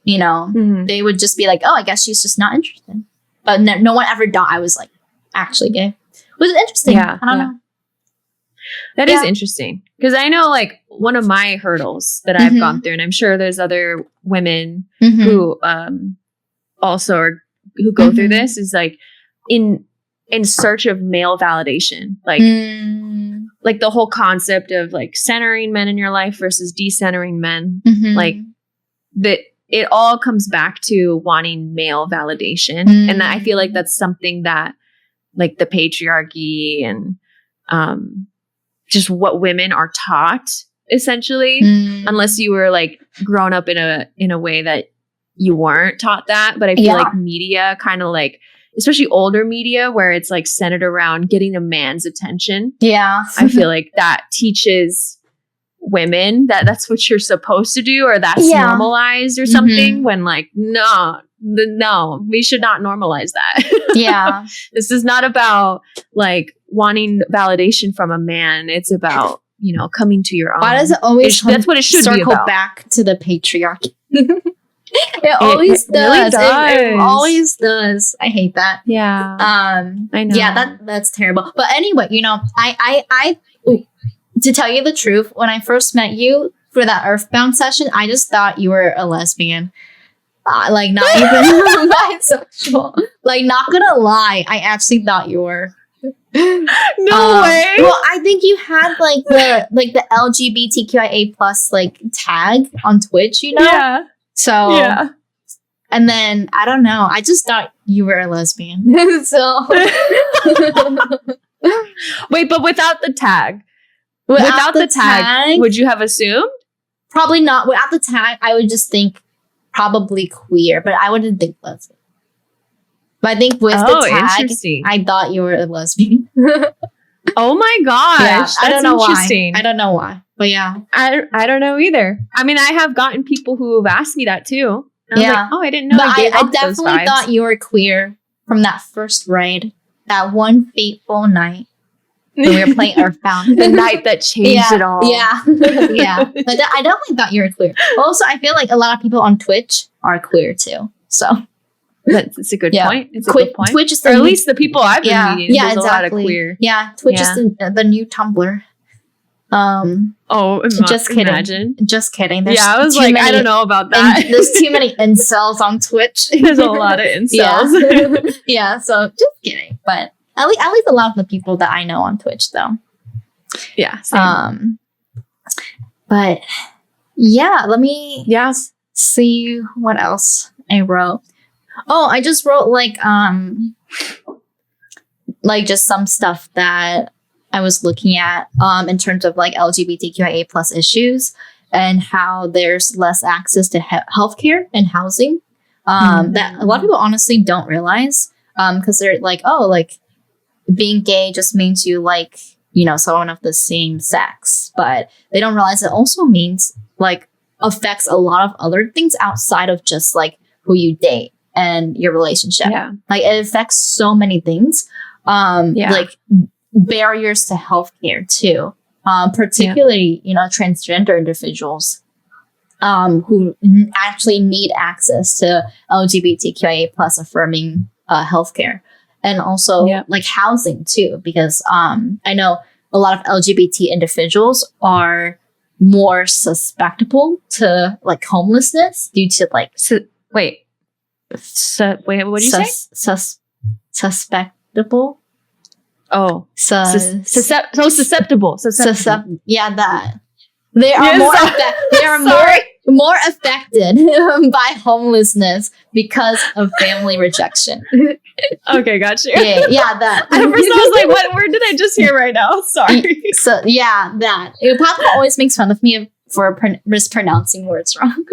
You know, they would just be like, oh, I guess she's just not interested. But no one ever thought I was like actually gay. Which is interesting. Yeah, I don't know. That is interesting because I know like one of my hurdles that I've gone through, and I'm sure there's other women who also who go through this, is like in search of male validation, like the whole concept of like centering men in your life versus decentering men, like that it all comes back to wanting male validation, and that I feel like that's something that like the patriarchy and just what women are taught essentially, unless you were like grown up in a way that you weren't taught that. But I feel like media kind of like, especially older media where it's like centered around getting a man's attention. Yeah. I feel like that teaches women that that's what you're supposed to do, or that's normalized or something, when like, no, we should not normalize that. Yeah. This is not about like wanting validation from a man. It's about, you know, coming to your own. Why does it always that's what it should circle be about. Back to the patriarchy? It always does. Really it always does. I hate that. Yeah. I know. Yeah, that's terrible. But anyway, you know, I to tell you the truth, when I first met you for that Earthbound session, I just thought you were a lesbian. Like not even bisexual. Like not gonna lie, I actually thought you were. No way. Well, I think you had the LGBTQIA plus tag on Twitch, Yeah. So Yeah. And then I don't know. I just thought you were a lesbian. So wait, but without the tag. Without the tag, would you have assumed? Probably not. Without the tag, I would just think probably queer, but I wouldn't think lesbian. But I think with the tag, I thought you were a lesbian. Oh my gosh. Yeah, I don't know interesting. Why. I don't know why. But yeah. I don't know either. I mean, I have gotten people who have asked me that too. And I was like, oh, I didn't know. But I definitely thought you were queer from that first raid. That one fateful night when we were playing Earthbound. The night that changed it all. Yeah. Yeah. But I definitely thought you were queer. Also, I feel like a lot of people on Twitch are queer too. So that's a good point. It's a good point. Twitch is or at least the people I've been meeting. There's a lot of queer. Yeah. Twitch is the new Tumblr. Just kidding. Imagine. Just kidding. I was like, I don't know about that. There's too many incels on Twitch. There's a lot of incels. Yeah. So just kidding. But at least a lot of the people that I know on Twitch, though. Yeah. Same. But yeah, let me see what else I wrote. Oh, I just wrote just some stuff that I was looking at in terms of LGBTQIA plus issues and how there's less access to healthcare and housing that a lot of people honestly don't realize because they're being gay just means you someone of the same sex, but they don't realize it also means affects a lot of other things outside of just who you date and your relationship. Yeah. It affects so many things. Barriers to healthcare too, particularly transgender individuals who actually need access to LGBTQIA plus affirming healthcare, and also housing too, because I know a lot of LGBT individuals are more susceptible to homelessness due to wait, what did you say? Susceptible. Oh, susceptible. Yeah, that they are more affected by homelessness because of family rejection. Okay, got you. Yeah, that. At first, I was like, "What word did I just hear right now?" Sorry. So yeah, that. Papa always makes fun of me for mispronouncing words wrong.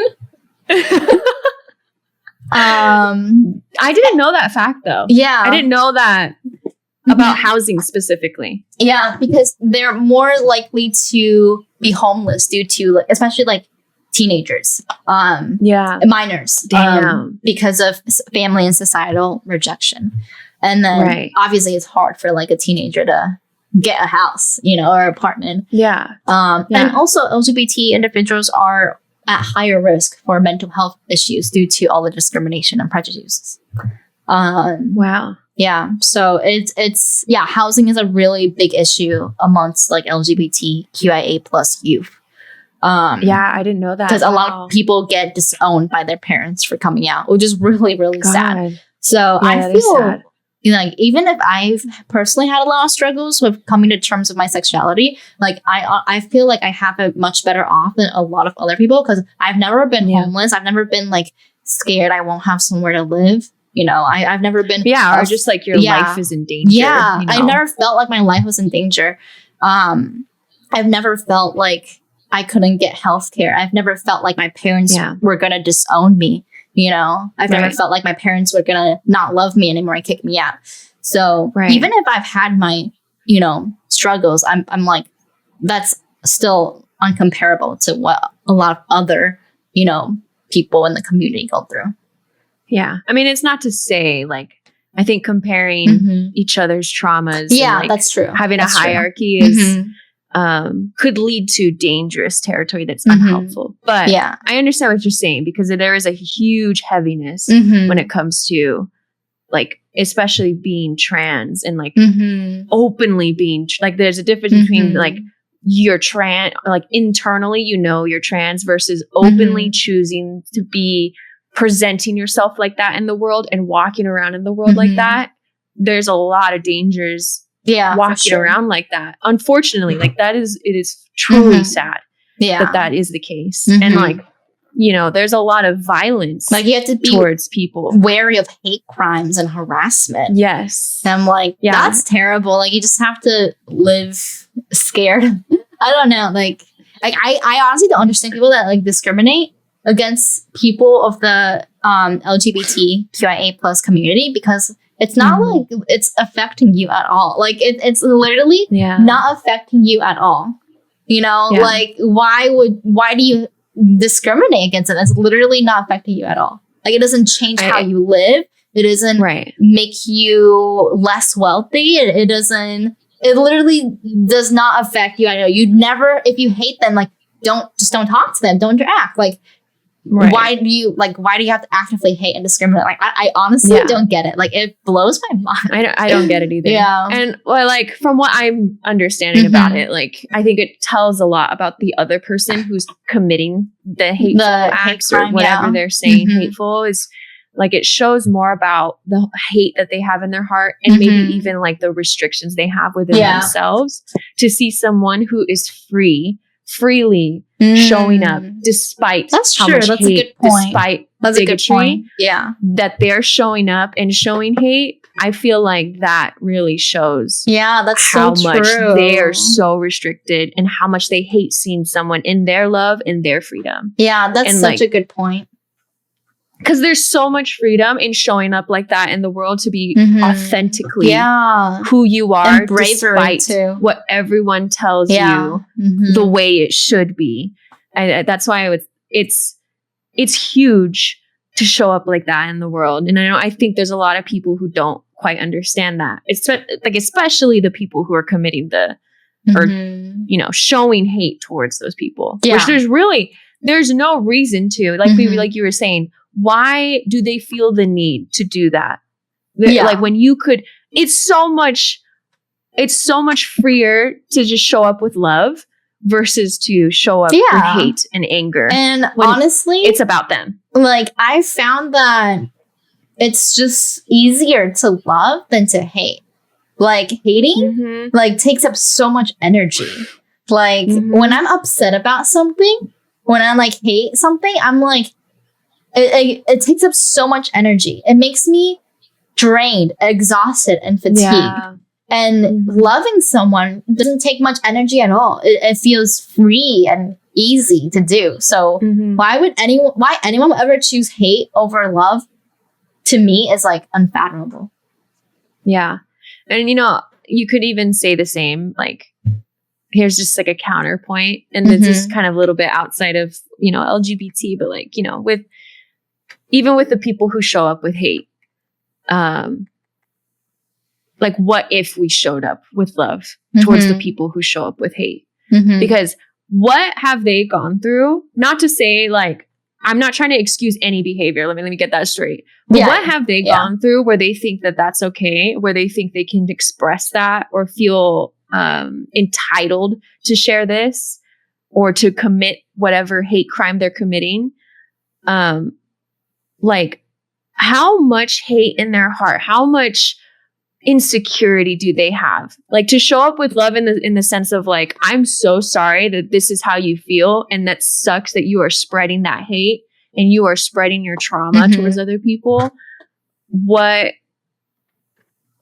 I didn't know that fact though. Yeah, I didn't know that. About housing specifically. Yeah, because they're more likely to be homeless due to especially teenagers. Minors. Because of family and societal rejection. And then obviously it's hard for a teenager to get a house, or apartment. Yeah. And also LGBT individuals are at higher risk for mental health issues due to all the discrimination and prejudices. Wow. Yeah. So it's housing is a really big issue amongst LGBTQIA plus youth. I didn't know that. Because a lot of people get disowned by their parents for coming out, which is really, really sad. So I feel even if I've personally had a lot of struggles with coming to terms with my sexuality, I feel like I have it much better off than a lot of other people because I've never been homeless. I've never been scared I won't have somewhere to live. I've never been... Yeah, or just your life is in danger. Yeah, I've never felt like my life was in danger. I've never felt like I couldn't get healthcare. I've never felt like my parents were going to disown me. I've never felt like my parents were going to not love me anymore and kick me out. So even if I've had my, struggles, I'm that's still uncomparable to what a lot of other, people in the community go through. Yeah. I mean, it's not to say I think comparing each other's traumas. Yeah, that's true. Having a hierarchy is could lead to dangerous territory that's unhelpful. But I understand what you're saying because there is a huge heaviness when it comes to especially being trans and openly being there's a difference between you're trans, internally, you're trans versus openly choosing to be presenting yourself like that in the world and walking around in the world like that. There's a lot of dangers walking around like that. Unfortunately, like it is truly sad that is the case. And like, you know, there's a lot of violence. Like you have to be towards people wary of hate crimes and harassment. Yes. And I'm like, that's terrible. Like you just have to live scared. I don't know. Like I honestly don't understand people that like discriminate against people of the LGBTQIA plus community, because it's not like it's affecting you at all. Like it's literally not affecting you at all. You know, like why do you discriminate against it? It's literally not affecting you at all. Like it doesn't change how you live. It doesn't make you less wealthy. It doesn't. It literally does not affect you. I know you'd never, if you hate them, like don't talk to them. Don't interact. Like why do you have to actively hate and discriminate? Like I honestly don't get it. Like it blows my mind. I don't get it either. And well, like from what I'm understanding about it, like I think it tells a lot about the other person who's committing the hateful acts or whatever they're saying hateful is. Like it shows more about the hate that they have in their heart and maybe even like the restrictions they have within themselves, to see someone who is freely showing up despite how much hate, a good point. Despite bigotry, that they're showing up and showing hate. I feel like that really shows that's how so much true. they are so restricted and how much they hate seeing someone in their love and their freedom. Yeah, that's such a good point. Because there's so much freedom in showing up like that in the world, to be authentically who you are, and bravery despite what everyone tells you the way it should be. And that's why it's huge to show up like that in the world. And I think there's a lot of people who don't quite understand that. It's like especially the people who are committing or you know, showing hate towards those people. Which there's no reason to. Like like you were saying. Why do they feel the need to do that? Like when you could, it's so much freer to just show up with love versus to show up with hate and anger. And honestly, it's about them. Like I found that it's just easier to love than to hate. Like hating like takes up so much energy. Like when I'm upset about something, when I like hate something, I'm like, it takes up so much energy. It makes me drained, exhausted, and fatigued. And loving someone doesn't take much energy at all. It feels free and easy to do. So why anyone would ever choose hate over love, to me, is like unfathomable. Yeah. And you know, you could even say the same, like, here's just like a counterpoint. And this is kind of a little bit outside of, you know, LGBT, but like, you know, even with the people who show up with hate, like what if we showed up with love towards the people who show up with hate? Because what have they gone through? Not to say like, I'm not trying to excuse any behavior. Let me get that straight. But what have they gone through where they think that that's okay? Where they think they can express that or feel entitled to share this or to commit whatever hate crime they're committing? Like how much hate in their heart, how much insecurity do they have? Like to show up with love in the sense of like, I'm so sorry that this is how you feel. And that sucks that you are spreading that hate and you are spreading your trauma towards other people.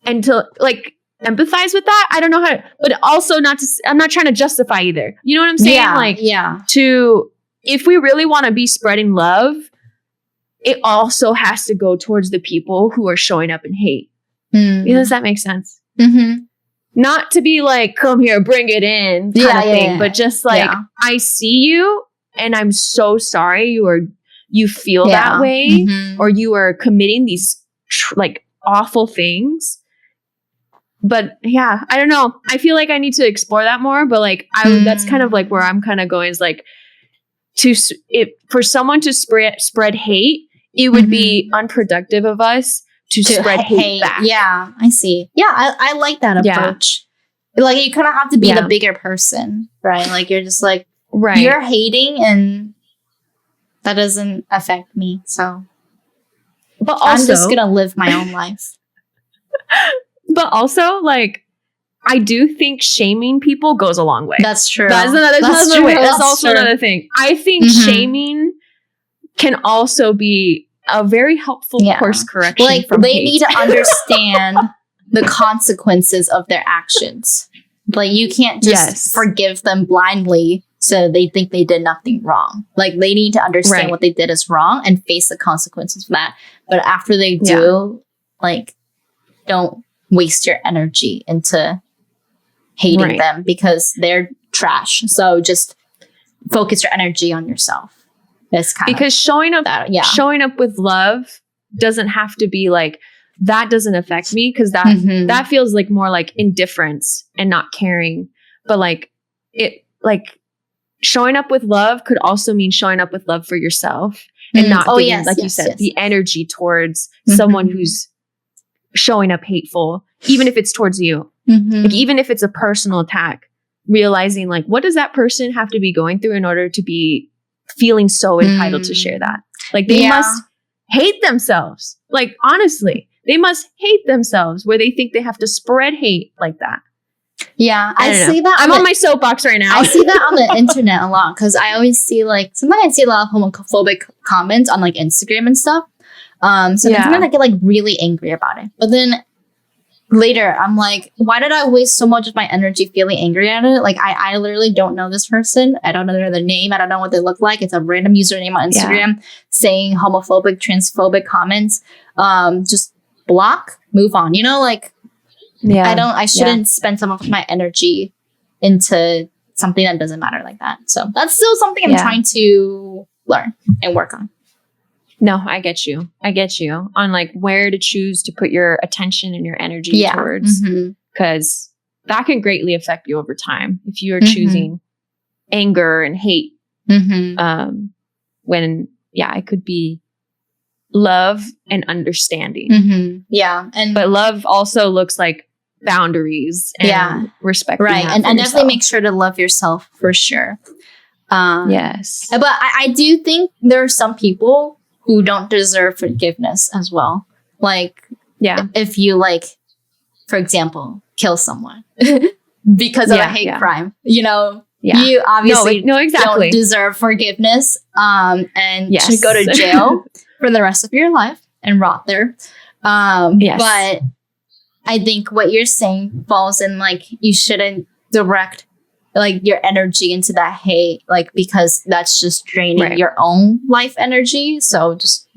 And to like empathize with that. I don't know how to, but also I'm not trying to justify either. You know what I'm saying? If we really want to be spreading love, it also has to go towards the people who are showing up in hate. Does that make sense? Not to be like, come here, bring it in kind of thing, but just like, I see you and I'm so sorry you feel that way or you are committing these like awful things. But yeah, I don't know. I feel like I need to explore that more, but like that's kind of like where I'm kind of going is like for someone to spread hate, it would be unproductive of us to spread hate back. Yeah, I see. Yeah, I like that approach. Like you kind of have to be the bigger person, right? Like you're just like, you're hating and that doesn't affect me. So, but also, I'm just going to live my own life. But also like, I do think shaming people goes a long way. That's true. That's also another thing. I think shaming can also be a very helpful course correction. Like they need to understand the consequences of their actions. Like you can't just forgive them blindly so they think they did nothing wrong. Like they need to understand what they did is wrong and face the consequences of that. But after they do, like don't waste your energy into hating them because they're trash. So just focus your energy on yourself. That's kind because showing up with love doesn't have to be like that doesn't affect me because that feels like more like indifference and not caring. But like it like showing up with love could also mean showing up with love for yourself and not giving, you said, the energy towards someone who's showing up hateful, even if it's towards you. Like even if it's a personal attack, realizing like what does that person have to be going through in order to be feeling so entitled to share that? Like they must hate themselves. Like honestly, they must hate themselves where they think they have to spread hate like that. Yeah, I see that. I'm on my soapbox right now. I see that on the internet a lot because I always see like sometimes I see a lot of homophobic comments on like Instagram and stuff. So sometimes I get like really angry about it. But then later I'm like, why did I waste so much of my energy feeling angry at it? Like I literally don't know this person. I don't know their name. I don't know what they look like. It's a random username on Instagram saying homophobic, transphobic comments. Just block, move on. You know, like I shouldn't spend some of my energy into something that doesn't matter like that. So that's still something I'm trying to learn and work on. No, I get you on like where to choose to put your attention and your energy towards, because that can greatly affect you over time if you are choosing anger and hate. When it could be love and understanding. But love also looks like boundaries and respect. Right. And definitely make sure to love yourself for sure. Yes. But I do think there are some people who don't deserve forgiveness as well. Like, if you like, for example, kill someone because of a hate crime, you know, you obviously don't deserve forgiveness and should go to jail for the rest of your life and rot there. But I think what you're saying falls in like, you shouldn't direct like your energy into that hate, like, because that's just draining your own life energy. So just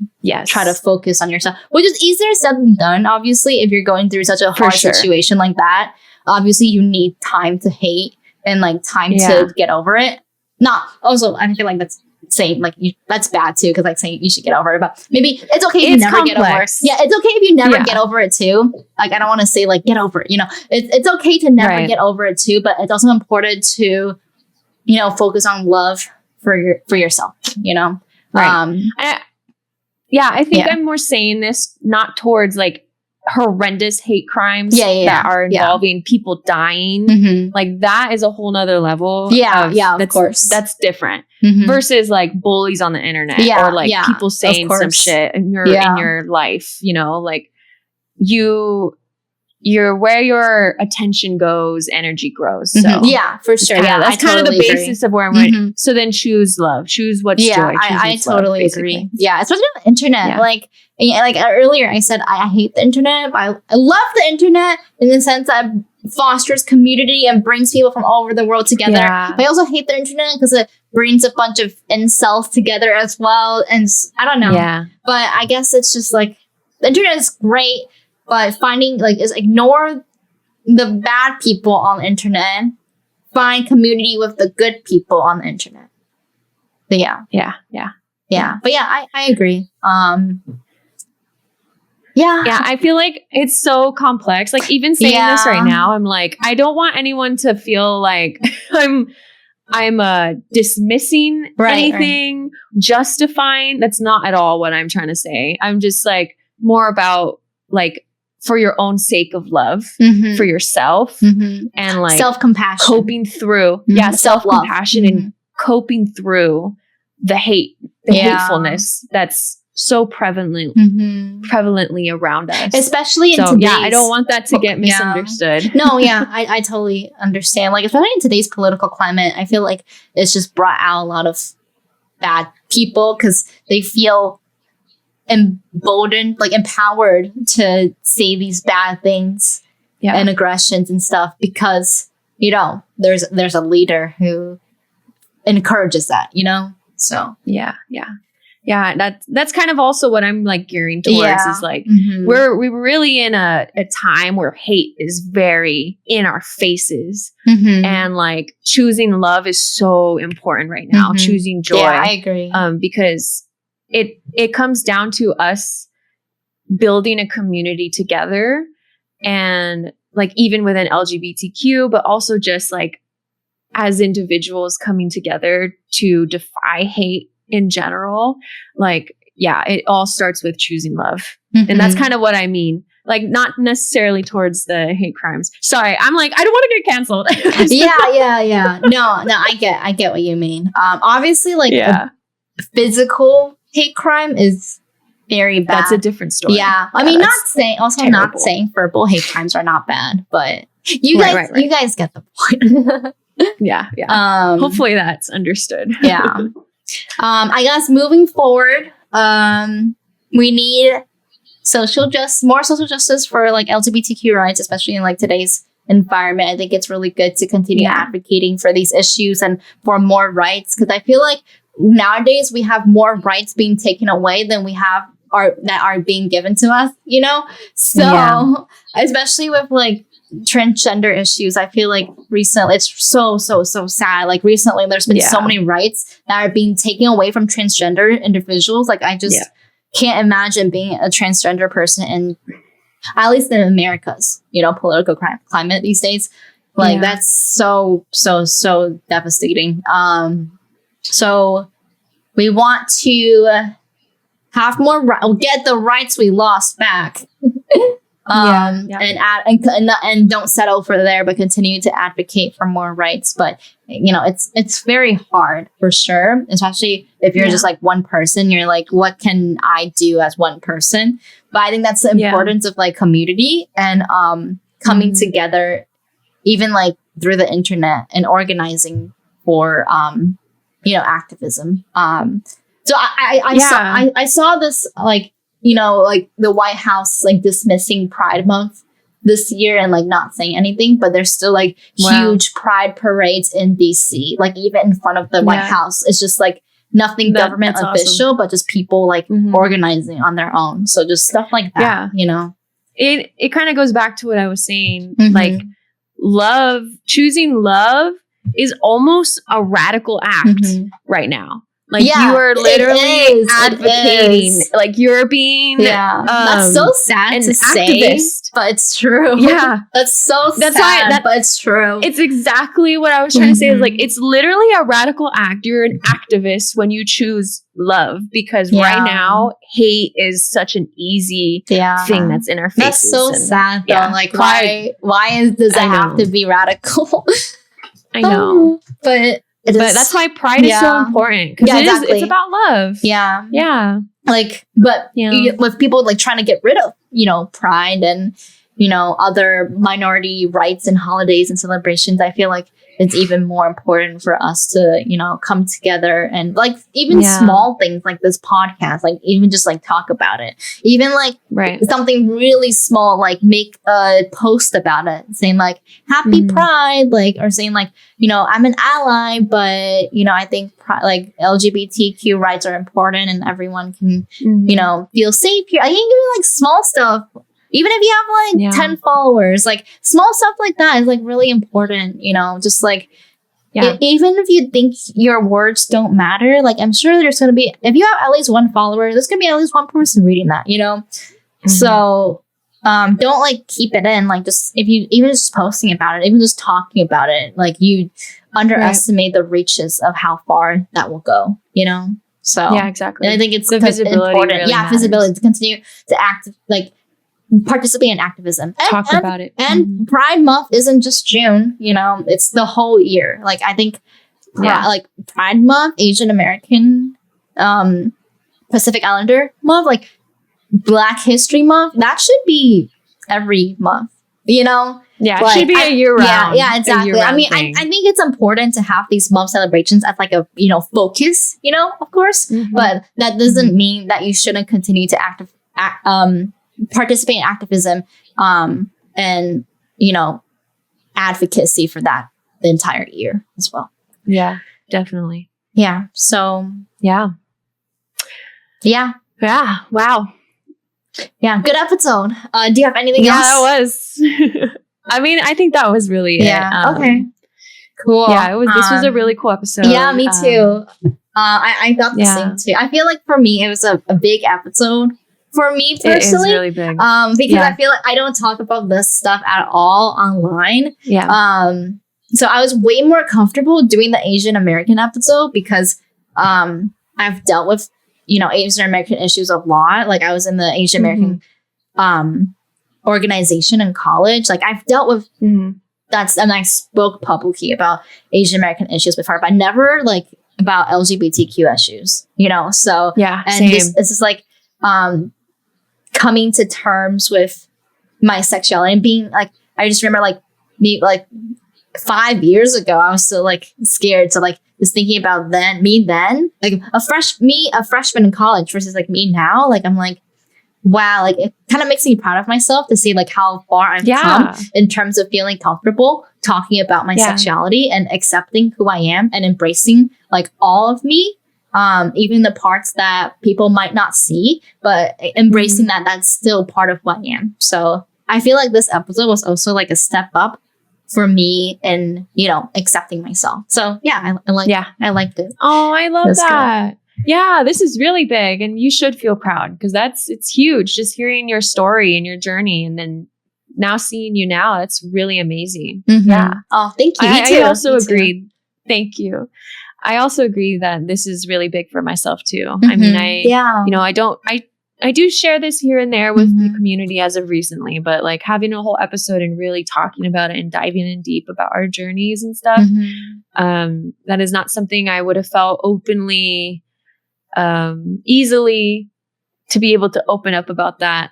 try to focus on yourself, which is easier said than done. Obviously, if you're going through such a hard situation like that, obviously you need time to hate and like time to get over it. Not also, I feel like that's saying like that's bad too, because like saying you should get over it, but maybe it's okay if you never get over it. Yeah, it's okay if you never get over it too. Like I don't want to say like get over it, you know. It's okay to never get over it too, but it's also important to, you know, focus on love for yourself, you know. I think I'm more saying this not towards like horrendous hate crimes that are involving people dying. Like that is a whole nother level. Of course. That's different versus like bullies on the internet or like people saying some shit in your life, you know, like you're where your attention goes, energy grows. So for sure. That's kind of the basis of where I'm going. So then choose love, choose what's joy. I totally agree. Yeah, especially on the internet. Like earlier I said I hate the internet, but I love the internet in the sense that it fosters community and brings people from all over the world together. But I also hate the internet because it brings a bunch of incels together as well. And I don't know. But I guess it's just like the internet is great, but finding like is ignore the bad people on the internet, find community with the good people on the internet. But but I agree. I feel like it's so complex. Like even saying this right now, I'm like, I don't want anyone to feel like I'm dismissing anything, justifying. That's not at all what I'm trying to say. I'm just like more about like for your own sake of love for yourself and like self-compassion, coping through self-compassion and coping through the hatefulness that's so prevalently around us, especially in today's. I don't want that to get misunderstood. No, I totally understand. Like, especially in today's political climate, I feel like it's just brought out a lot of bad people because they feel emboldened, like empowered to say these bad things and aggressions and stuff because there's a leader who encourages that, so that's kind of also what I'm like gearing towards is like we're really in a time where hate is very in our faces and like choosing love is so important right now, choosing joy. I agree. Because it comes down to us building a community together, and like even within LGBTQ, but also just like as individuals coming together to defy hate in general. Like, it all starts with choosing love. And that's kind of what I mean. Like, not necessarily towards the hate crimes. Sorry, I'm like, I don't want to get canceled. Yeah. No, I get what you mean. Obviously, like a physical hate crime is very bad. That's a different story. Yeah. I mean, not saying verbal hate crimes are not bad, but you guys get the point. Yeah. Hopefully that's understood. Yeah. I guess moving forward, we need more social justice for like LGBTQ rights, especially in like today's environment. I think it's really good to continue advocating for these issues and for more rights, because I feel like nowadays we have more rights being taken away than we have that are being given to us, So especially with like transgender issues, I feel like recently it's so sad. Like recently there's been so many rights that are being taken away from transgender individuals. Like I just can't imagine being a transgender person in, at least in America's, political climate these days. Like that's so devastating. So we want to have get the rights we lost back. And don't settle for there, but continue to advocate for more rights. But it's very hard for sure, especially if you're just like one person. You're like, what can I do as one person? But I think that's the importance of like community and coming together, even like through the internet and organizing for activism. So I saw this like, like the White House like dismissing Pride Month this year and like not saying anything, but there's still like huge Pride parades in DC, like even in front of the White House. It's just like nothing government official, awesome. But just people like organizing on their own. So just stuff like that, It kind of goes back to what I was saying, like choosing love is almost a radical act right now. Like you are literally advocating, like you're being, that's so sad to say, but it's true. Yeah, that's sad, but it's true. It's exactly what I was trying to say. Is like it's literally a radical act. You're an activist when you choose love, because right now hate is such an easy thing that's in our faces. That's so sad though. Like Pride, why does it have to be radical? I know, but that's why Pride is so important, because it's about love. Yeah. Like, but with people like trying to get rid of, Pride and, other minority rights and holidays and celebrations, I feel like it's even more important for us to, come together and like even small things like this podcast, like even just like talk about it, even like something really small, like make a post about it saying like happy Pride, like, or saying like, I'm an ally, but, I think like LGBTQ rights are important and everyone can, feel safe here. I think even like small stuff, even if you have like 10 followers, like small stuff like that is like really important, just like, even if you think your words don't matter, like I'm sure there's going to be, if you have at least one follower, there's going to be at least one person reading that, So don't like keep it in, like just, if you even just posting about it, even just talking about it, like you underestimate the reaches of how far that will go, So yeah, exactly. And I think it's the visibility important. Really matters. Visibility to continue to act, like participate in activism. Talk about it. And Pride Month isn't just June, it's the whole year. Like I think like Pride Month, Asian American Pacific Islander month, like Black History Month, that should be every month, you know? Yeah, like, it should be a year round. Yeah, exactly. I mean, I think it's important to have these month celebrations as like a, you know, focus, you know, of course, but that doesn't mean that you shouldn't continue to participate in activism and, you know, advocacy for that the entire year as well. Yeah, definitely. Yeah. So, yeah. Wow. Yeah. Good episode. Do you have anything else? Yeah, that was. I mean, I think that was really it. Okay. Cool. Yeah, this was a really cool episode. Yeah, me too. I got the same too. I feel like for me, it was a big episode. For me personally, it is really big. Because I feel like I don't talk about this stuff at all online. Yeah. So I was way more comfortable doing the Asian American episode because I've dealt with, you know, Asian American issues a lot. Like I was in the Asian American organization in college. Like I've dealt with and I spoke publicly about Asian American issues before, but never like about LGBTQ issues, you know? So and this is like coming to terms with my sexuality and being like, I just remember like me like 5 years ago, I was still like scared to like just thinking about me then, like a freshman in college versus like me now. Like I'm like, wow, like it kind of makes me proud of myself to see like how far I've come in terms of feeling comfortable talking about my sexuality and accepting who I am and embracing like all of me. Even the parts that people might not see, but embracing that that's still part of who I am. So I feel like this episode was also like a step up for me and, you know, accepting myself. So yeah, I liked it. Oh, I love that. Good. Yeah, this is really big and you should feel proud because it's huge. Just hearing your story and your journey and then now seeing you now, that's really amazing. Yeah. Oh, thank you. I also agreed. Thank you. I also agree that this is really big for myself too. I mean, you know, I do share this here and there with the community as of recently, but like having a whole episode and really talking about it and diving in deep about our journeys and stuff, that is not something I would have felt openly, easily to be able to open up about that,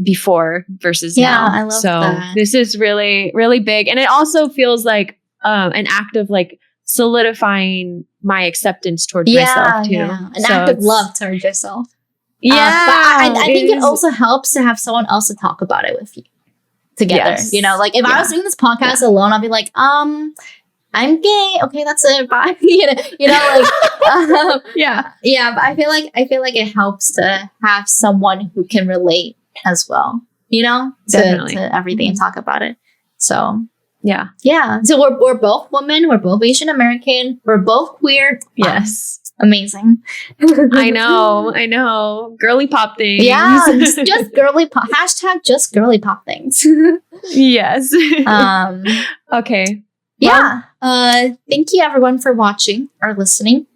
before versus now. I love that. This is really, really big. And it also feels like, an act of like solidifying my acceptance towards myself too. Yeah. An act of love towards yourself. Yeah. But I think it also helps to have someone else to talk about it with you together. Yes. You know, like if I was doing this podcast alone, I'd be like, I'm gay. Okay, that's it. Bye. you know, like, yeah. But I feel like it helps to have someone who can relate as well. You know, to everything and talk about it. So yeah. So we're both women. We're both Asian American. We're both queer. Yes. Amazing. I know. Girly pop things. Yeah, just girly pop. # just girly pop things. Yes. Okay. Yeah. Thank you everyone for watching or listening.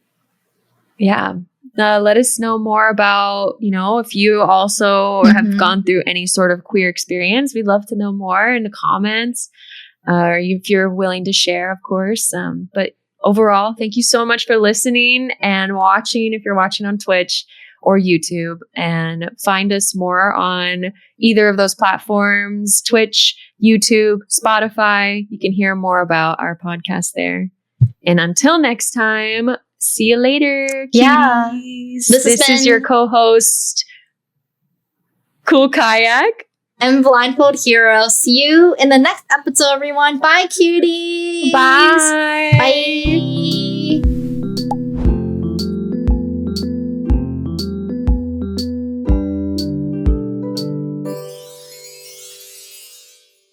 Yeah. Let us know more about, you know, if you also have gone through any sort of queer experience. We'd love to know more in the comments. Or if you're willing to share, of course. But overall, thank you so much for listening and watching if you're watching on Twitch or YouTube. And find us more on either of those platforms, Twitch, YouTube, Spotify. You can hear more about our podcast there. And until next time, see you later, cuties. Yeah. This is your co-host, Koolkayak. And Blindfoldhero. See you in the next episode, everyone. Bye, cuties. Bye. Bye.